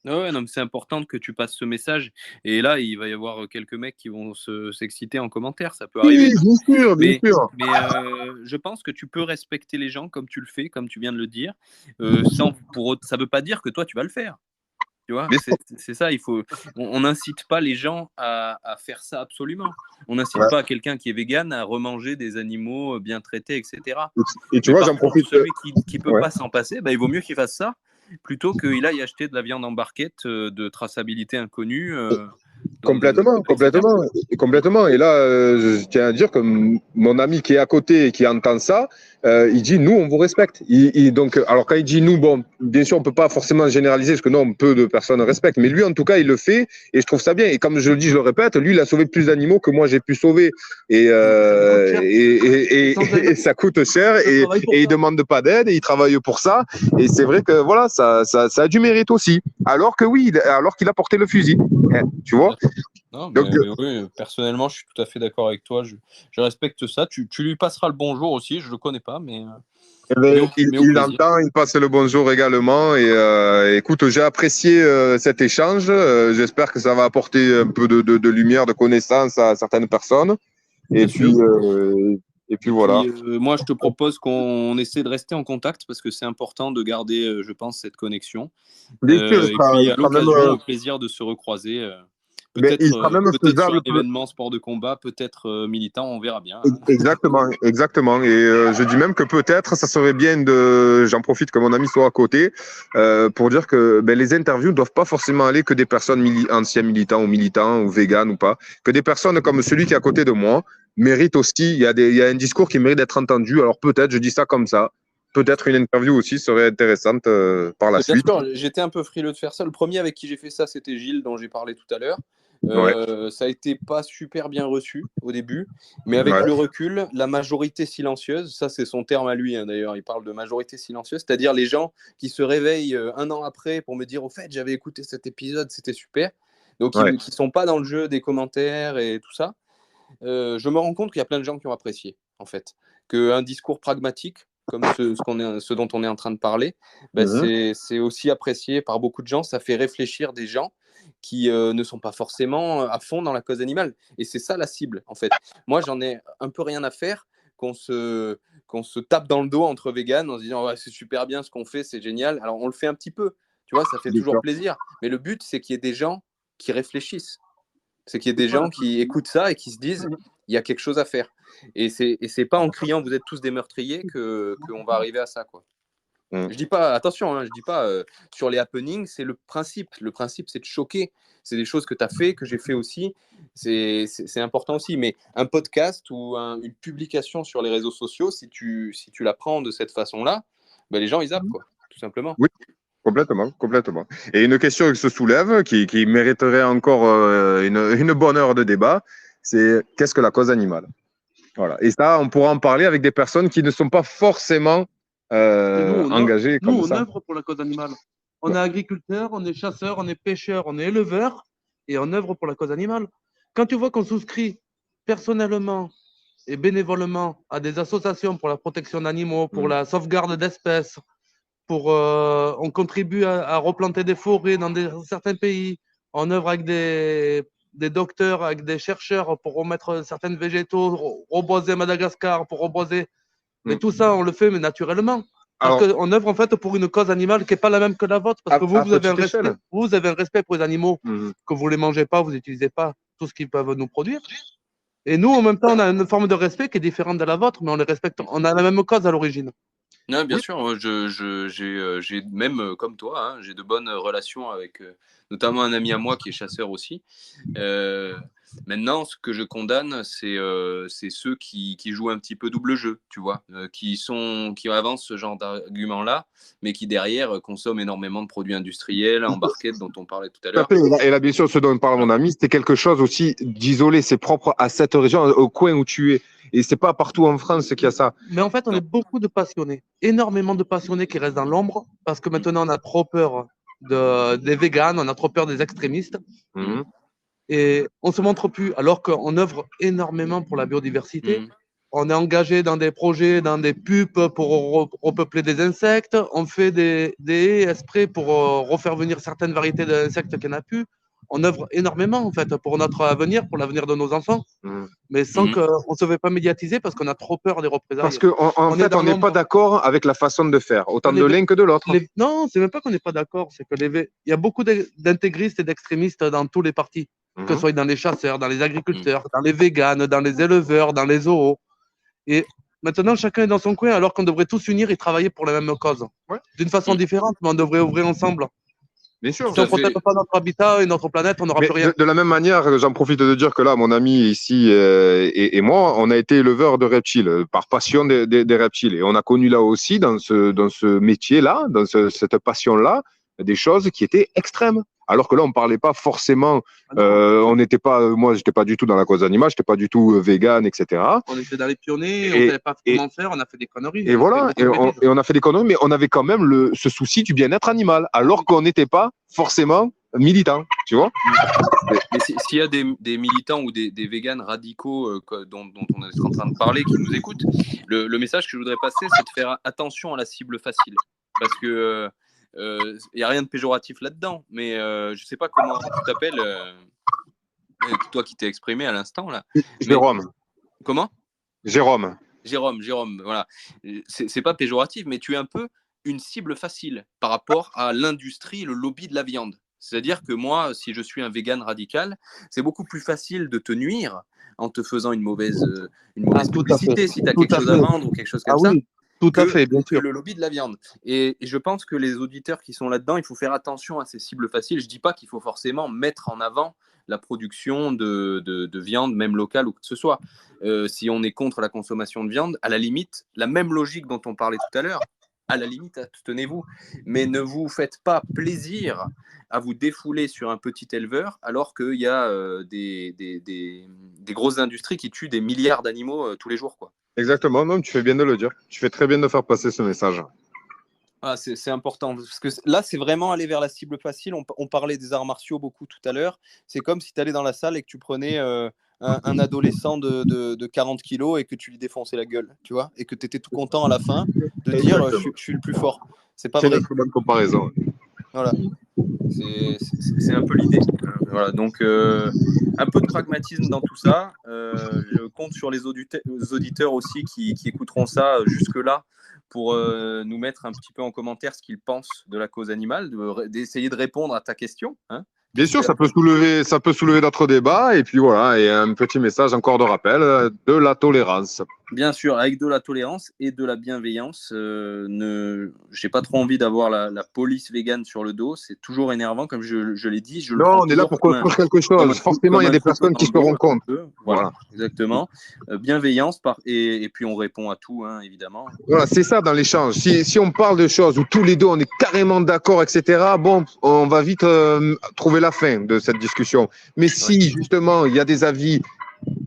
Ouais, non, mais c'est important que tu passes ce message. Et là, il va y avoir quelques mecs qui vont s'exciter en commentaire. Ça peut arriver. Oui, bien sûr. Mais je pense que tu peux respecter les gens comme tu le fais, comme tu viens de le dire. Ça ne veut pas dire que toi, tu vas le faire. Tu vois, c'est ça. On n'incite pas les gens à faire ça absolument. On n'incite pas quelqu'un qui est vegan à remanger des animaux bien traités, etc. Et tu vois, j'en profite. Celui qui ne peut pas s'en passer, il vaut mieux qu'il fasse ça plutôt qu'il aille acheter de la viande en barquette de traçabilité inconnue Complètement. Et là, je tiens à dire que mon ami qui est à côté et qui entend ça, il dit nous, on vous respecte. Donc, alors quand il dit nous, bon, bien sûr, on peut pas forcément généraliser parce que non, peu de personnes respectent. Mais lui, en tout cas, il le fait et je trouve ça bien. Et comme je le dis, je le répète, lui, il a sauvé plus d'animaux que moi j'ai pu sauver. Et ça coûte cher et il demande pas d'aide et il travaille pour ça. Et c'est vrai que voilà, ça a du mérite aussi. Alors que oui, alors qu'il a porté le fusil. Tu vois. Non, Donc, mais oui, personnellement, je suis tout à fait d'accord avec toi. Je respecte ça. Tu lui passeras le bonjour aussi. Je le connais pas, mais au il plaisir. entend, il passe le bonjour également. Et écoute, j'ai apprécié cet échange. J'espère que ça va apporter un peu de lumière, de connaissances à certaines personnes. Et puis voilà. Moi, je te propose qu'on essaie de rester en contact parce que c'est important de garder, je pense, cette connexion. Bien sûr, Et puis, à l'occasion, au plaisir de se recroiser. Peut-être sur un événement sport de combat, peut-être militant, on verra bien. Exactement. Et je dis même que peut-être, ça serait bien j'en profite que mon ami soit à côté, pour dire que les interviews ne doivent pas forcément aller que des personnes anciens militants ou véganes ou pas, que des personnes comme celui qui est à côté de moi méritent aussi, il y a un discours qui mérite d'être entendu. Alors peut-être, je dis ça comme ça, peut-être une interview aussi serait intéressante par la suite. Sûr, j'étais un peu frileux de faire ça. Le premier avec qui j'ai fait ça, c'était Gilles, dont j'ai parlé tout à l'heure. Ça a été pas super bien reçu au début, mais avec le recul, la majorité silencieuse, ça c'est son terme à lui d'ailleurs, il parle de majorité silencieuse, c'est-à-dire les gens qui se réveillent un an après pour me dire au fait j'avais écouté cet épisode, c'était super, donc qui sont pas dans le jeu des commentaires et tout ça. Je me rends compte qu'il y a plein de gens qui ont apprécié en fait, qu'un discours pragmatique comme ce dont on est en train de parler, c'est aussi apprécié par beaucoup de gens, ça fait réfléchir des gens qui ne sont pas forcément à fond dans la cause animale. Et c'est ça la cible, en fait. Moi, j'en ai un peu rien à faire qu'on se tape dans le dos entre véganes en se disant ouais, c'est super bien ce qu'on fait, c'est génial. Alors, on le fait un petit peu, tu vois, ça fait toujours plaisir. Mais le but, c'est qu'il y ait des gens qui réfléchissent. C'est qu'il y ait des gens qui écoutent ça et qui se disent il y a quelque chose à faire. Et c'est pas en criant vous êtes tous des meurtriers qu'on va arriver à ça, quoi. Je dis pas, attention, je dis pas sur les happenings, c'est le principe. Le principe, c'est de choquer. C'est des choses que tu as fait, que j'ai fait aussi. C'est important aussi. Mais un podcast ou une publication sur les réseaux sociaux, si tu la prends de cette façon-là, les gens, ils zappent, quoi, tout simplement. Oui, complètement. Et une question qui se soulève, qui mériterait encore une bonne heure de débat, c'est qu'est-ce que la cause animale? Voilà. Et ça, on pourra en parler avec des personnes qui ne sont pas forcément engagées comme ça. Nous, on œuvre pour la cause animale. On est agriculteur, on est chasseur, on est pêcheur, on est éleveur et on œuvre pour la cause animale. Quand tu vois qu'on souscrit personnellement et bénévolement à des associations pour la protection d'animaux, pour la sauvegarde d'espèces, on contribue à replanter des forêts dans certains pays, on œuvre avec des docteurs, avec des chercheurs pour remettre certains végétaux, reboiser Madagascar, pour reboiser. Mais tout ça, on le fait mais naturellement. Parce qu'on œuvre en fait pour une cause animale qui n'est pas la même que la vôtre. Parce que vous avez un respect pour les animaux, que vous ne les mangez pas, vous n'utilisez pas tout ce qu'ils peuvent nous produire. Et nous, en même temps, on a une forme de respect qui est différente de la vôtre, mais on les respecte. On a la même cause à l'origine. Non, bien sûr, j'ai même comme toi, j'ai de bonnes relations avec notamment un ami à moi qui est chasseur aussi. Maintenant, ce que je condamne, c'est ceux qui jouent un petit peu double jeu, tu vois, qui avancent ce genre d'argument-là, mais qui derrière consomment énormément de produits industriels, en barquette dont on parlait tout à l'heure. Et là, bien sûr, ce dont parle mon ami, c'était quelque chose aussi d'isolé, c'est propre à cette région, au coin où tu es. Et c'est pas partout en France qu'il y a ça. Mais en fait, on est beaucoup de passionnés, énormément de passionnés qui restent dans l'ombre, parce que maintenant, on a trop peur des véganes, on a trop peur des extrémistes. Et on ne se montre plus, alors qu'on œuvre énormément pour la biodiversité. On est engagé dans des projets, dans des pubs pour repeupler des insectes. On fait des haies exprès pour refaire venir certaines variétés d'insectes qu'il n'y en a plus. On œuvre énormément, en fait, pour notre avenir, pour l'avenir de nos enfants, mais sans qu'on ne se fait pas médiatiser parce qu'on a trop peur des représailles. Parce qu'en fait, on n'est pas d'accord avec la façon de faire, autant de l'un que de l'autre. Non, c'est même pas qu'on n'est pas d'accord, c'est que il y a beaucoup d'intégristes et d'extrémistes dans tous les partis, que ce soit dans les chasseurs, dans les agriculteurs, dans les véganes, dans les éleveurs, dans les zoos. Et maintenant, chacun est dans son coin, alors qu'on devrait tous s'unir et travailler pour la même cause. D'une façon différente, mais on devrait ouvrir ensemble. Bien sûr. Si on ne protège pas notre habitat et notre planète, on n'aura plus rien. De la même manière, j'en profite de dire que là, mon ami ici et moi, on a été éleveurs de reptiles, par passion des reptiles. Et on a connu là aussi, dans ce métier-là, cette passion-là, des choses qui étaient extrêmes. Alors que là, on ne parlait pas forcément, on n'était pas, moi, j'étais pas du tout dans la cause animale, j'étais pas du tout vegan, etc. On était dans les pionniers, on ne savait pas comment faire, on a fait des conneries. Et voilà, et on a fait des conneries, mais on avait quand même ce souci du bien-être animal, alors qu'on n'était pas forcément militant, tu vois. Mais s'il y a des militants ou des véganes radicaux dont on est en train de parler, qui nous écoutent, le message que je voudrais passer, c'est de faire attention à la cible facile. Parce que n'y a rien de péjoratif là-dedans, mais je ne sais pas comment tu t'appelles, toi qui t'es exprimé à l'instant là. Jérôme. Comment ? Jérôme, voilà. C'est pas péjoratif, mais tu es un peu une cible facile par rapport à l'industrie, le lobby de la viande. C'est-à-dire que moi, si je suis un vegan radical, c'est beaucoup plus facile de te nuire en te faisant une mauvaise publicité si tu as quelque chose à vendre ou quelque chose comme ça. Oui. Tout à fait, bien sûr. Le lobby de la viande. Et je pense que les auditeurs qui sont là-dedans, il faut faire attention à ces cibles faciles. Je ne dis pas qu'il faut forcément mettre en avant la production de viande, même locale ou que ce soit. Si on est contre la consommation de viande, à la limite, la même logique dont on parlait tout à l'heure, à la limite, abstenez-vous. Mais ne vous faites pas plaisir à vous défouler sur un petit éleveur alors qu'il y a des grosses industries qui tuent des milliards d'animaux tous les jours, quoi. exactement, non, tu fais bien de le dire. Tu fais très bien de faire passer ce message. Ah, c'est important, parce que là, c'est vraiment aller vers la cible facile. On parlait des arts martiaux beaucoup tout à l'heure. C'est comme si tu allais dans la salle et que tu prenais un adolescent de 40 kilos et que tu lui défonçais la gueule, tu vois, et que tu étais tout content à la fin de dire je suis le plus fort. C'est pas vrai. C'est une très bonne comparaison. Voilà. C'est un peu l'idée. Voilà. Donc, un peu de pragmatisme dans tout ça. Je compte sur les auditeurs aussi qui écouteront ça jusque-là pour nous mettre un petit peu en commentaire ce qu'ils pensent de la cause animale, d'essayer de répondre à ta question. Hein. Bien sûr, ça peut soulever d'autres débats. Et puis voilà, et un petit message encore de rappel, de la tolérance. Bien sûr, avec de la tolérance et de la bienveillance. J'ai pas trop envie d'avoir la police végane sur le dos. C'est toujours énervant, comme je l'ai dit. Non, on est là pour construire quelque chose. Forcément, il y a des personnes qui se rendent compte. Voilà, exactement. Bienveillance, et puis on répond à tout, hein, évidemment. Voilà, c'est ça dans l'échange. Si on parle de choses où tous les deux, on est carrément d'accord, etc., bon, on va vite trouver la fin de cette discussion. Mais si, justement, il y a des avis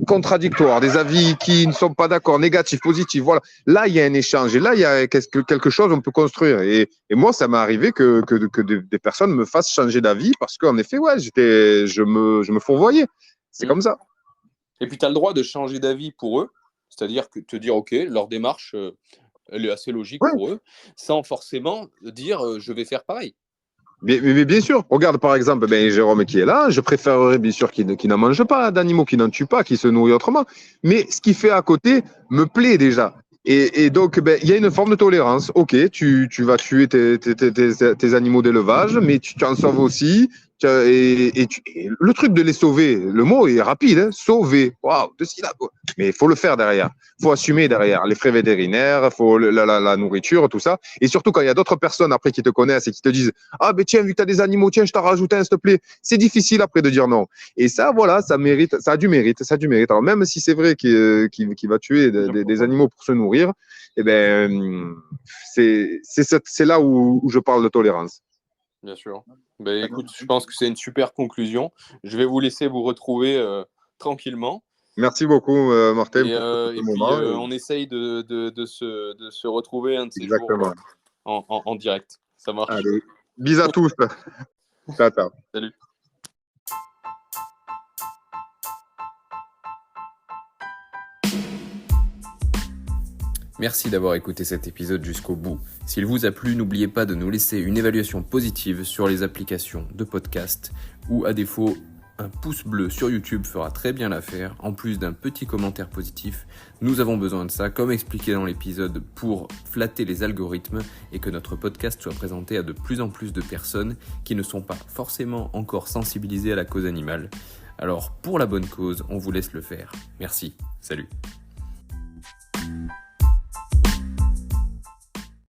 contradictoires, des avis qui ne sont pas d'accord, négatifs, positifs, voilà. Là, il y a un échange et là, il y a quelque chose qu'on peut construire. Et moi, ça m'est arrivé que des personnes me fassent changer d'avis parce qu'en effet, ouais, je me fourvoyais. C'est comme ça. Et puis, tu as le droit de changer d'avis pour eux, c'est-à-dire que te dire, OK, leur démarche, elle est assez logique pour eux, sans forcément dire, je vais faire pareil. Mais bien sûr, regarde par exemple Jérôme qui est là, je préférerais bien sûr qu'il n'en mange pas d'animaux, qu'il n'en tue pas, qu'il se nourrit autrement. Mais ce qu'il fait à côté me plaît déjà. Et donc, il y a une forme de tolérance. Ok, tu vas tuer tes animaux d'élevage, mais tu en sauves aussi. Et le truc de les sauver, le mot est rapide, hein, sauver. Waouh, de syllabes. Mais il faut le faire derrière. Il faut assumer derrière les frais vétérinaires, il faut la nourriture, tout ça. Et surtout, quand il y a d'autres personnes après qui te connaissent et qui te disent ah, ben tiens, vu que tu as des animaux, tiens, je t'en rajoute un, s'il te plaît. C'est difficile après de dire non. Et ça, voilà, ça a du mérite. Alors, même si c'est vrai qu'il va tuer des animaux pour se nourrir, eh ben, c'est là où je parle de tolérance. Bien sûr. Ben, écoute, je pense que c'est une super conclusion. Je vais vous laisser vous retrouver tranquillement. Merci beaucoup, Martin. Et puis, on essaye de se retrouver un de ces jours en direct. Ça marche. Allez, bisous à tous. Ciao. Salut. Merci d'avoir écouté cet épisode jusqu'au bout. S'il vous a plu, n'oubliez pas de nous laisser une évaluation positive sur les applications de podcast ou à défaut, un pouce bleu sur YouTube fera très bien l'affaire, en plus d'un petit commentaire positif. Nous avons besoin de ça, comme expliqué dans l'épisode, pour flatter les algorithmes et que notre podcast soit présenté à de plus en plus de personnes qui ne sont pas forcément encore sensibilisées à la cause animale. Alors, pour la bonne cause, on vous laisse le faire. Merci. Salut.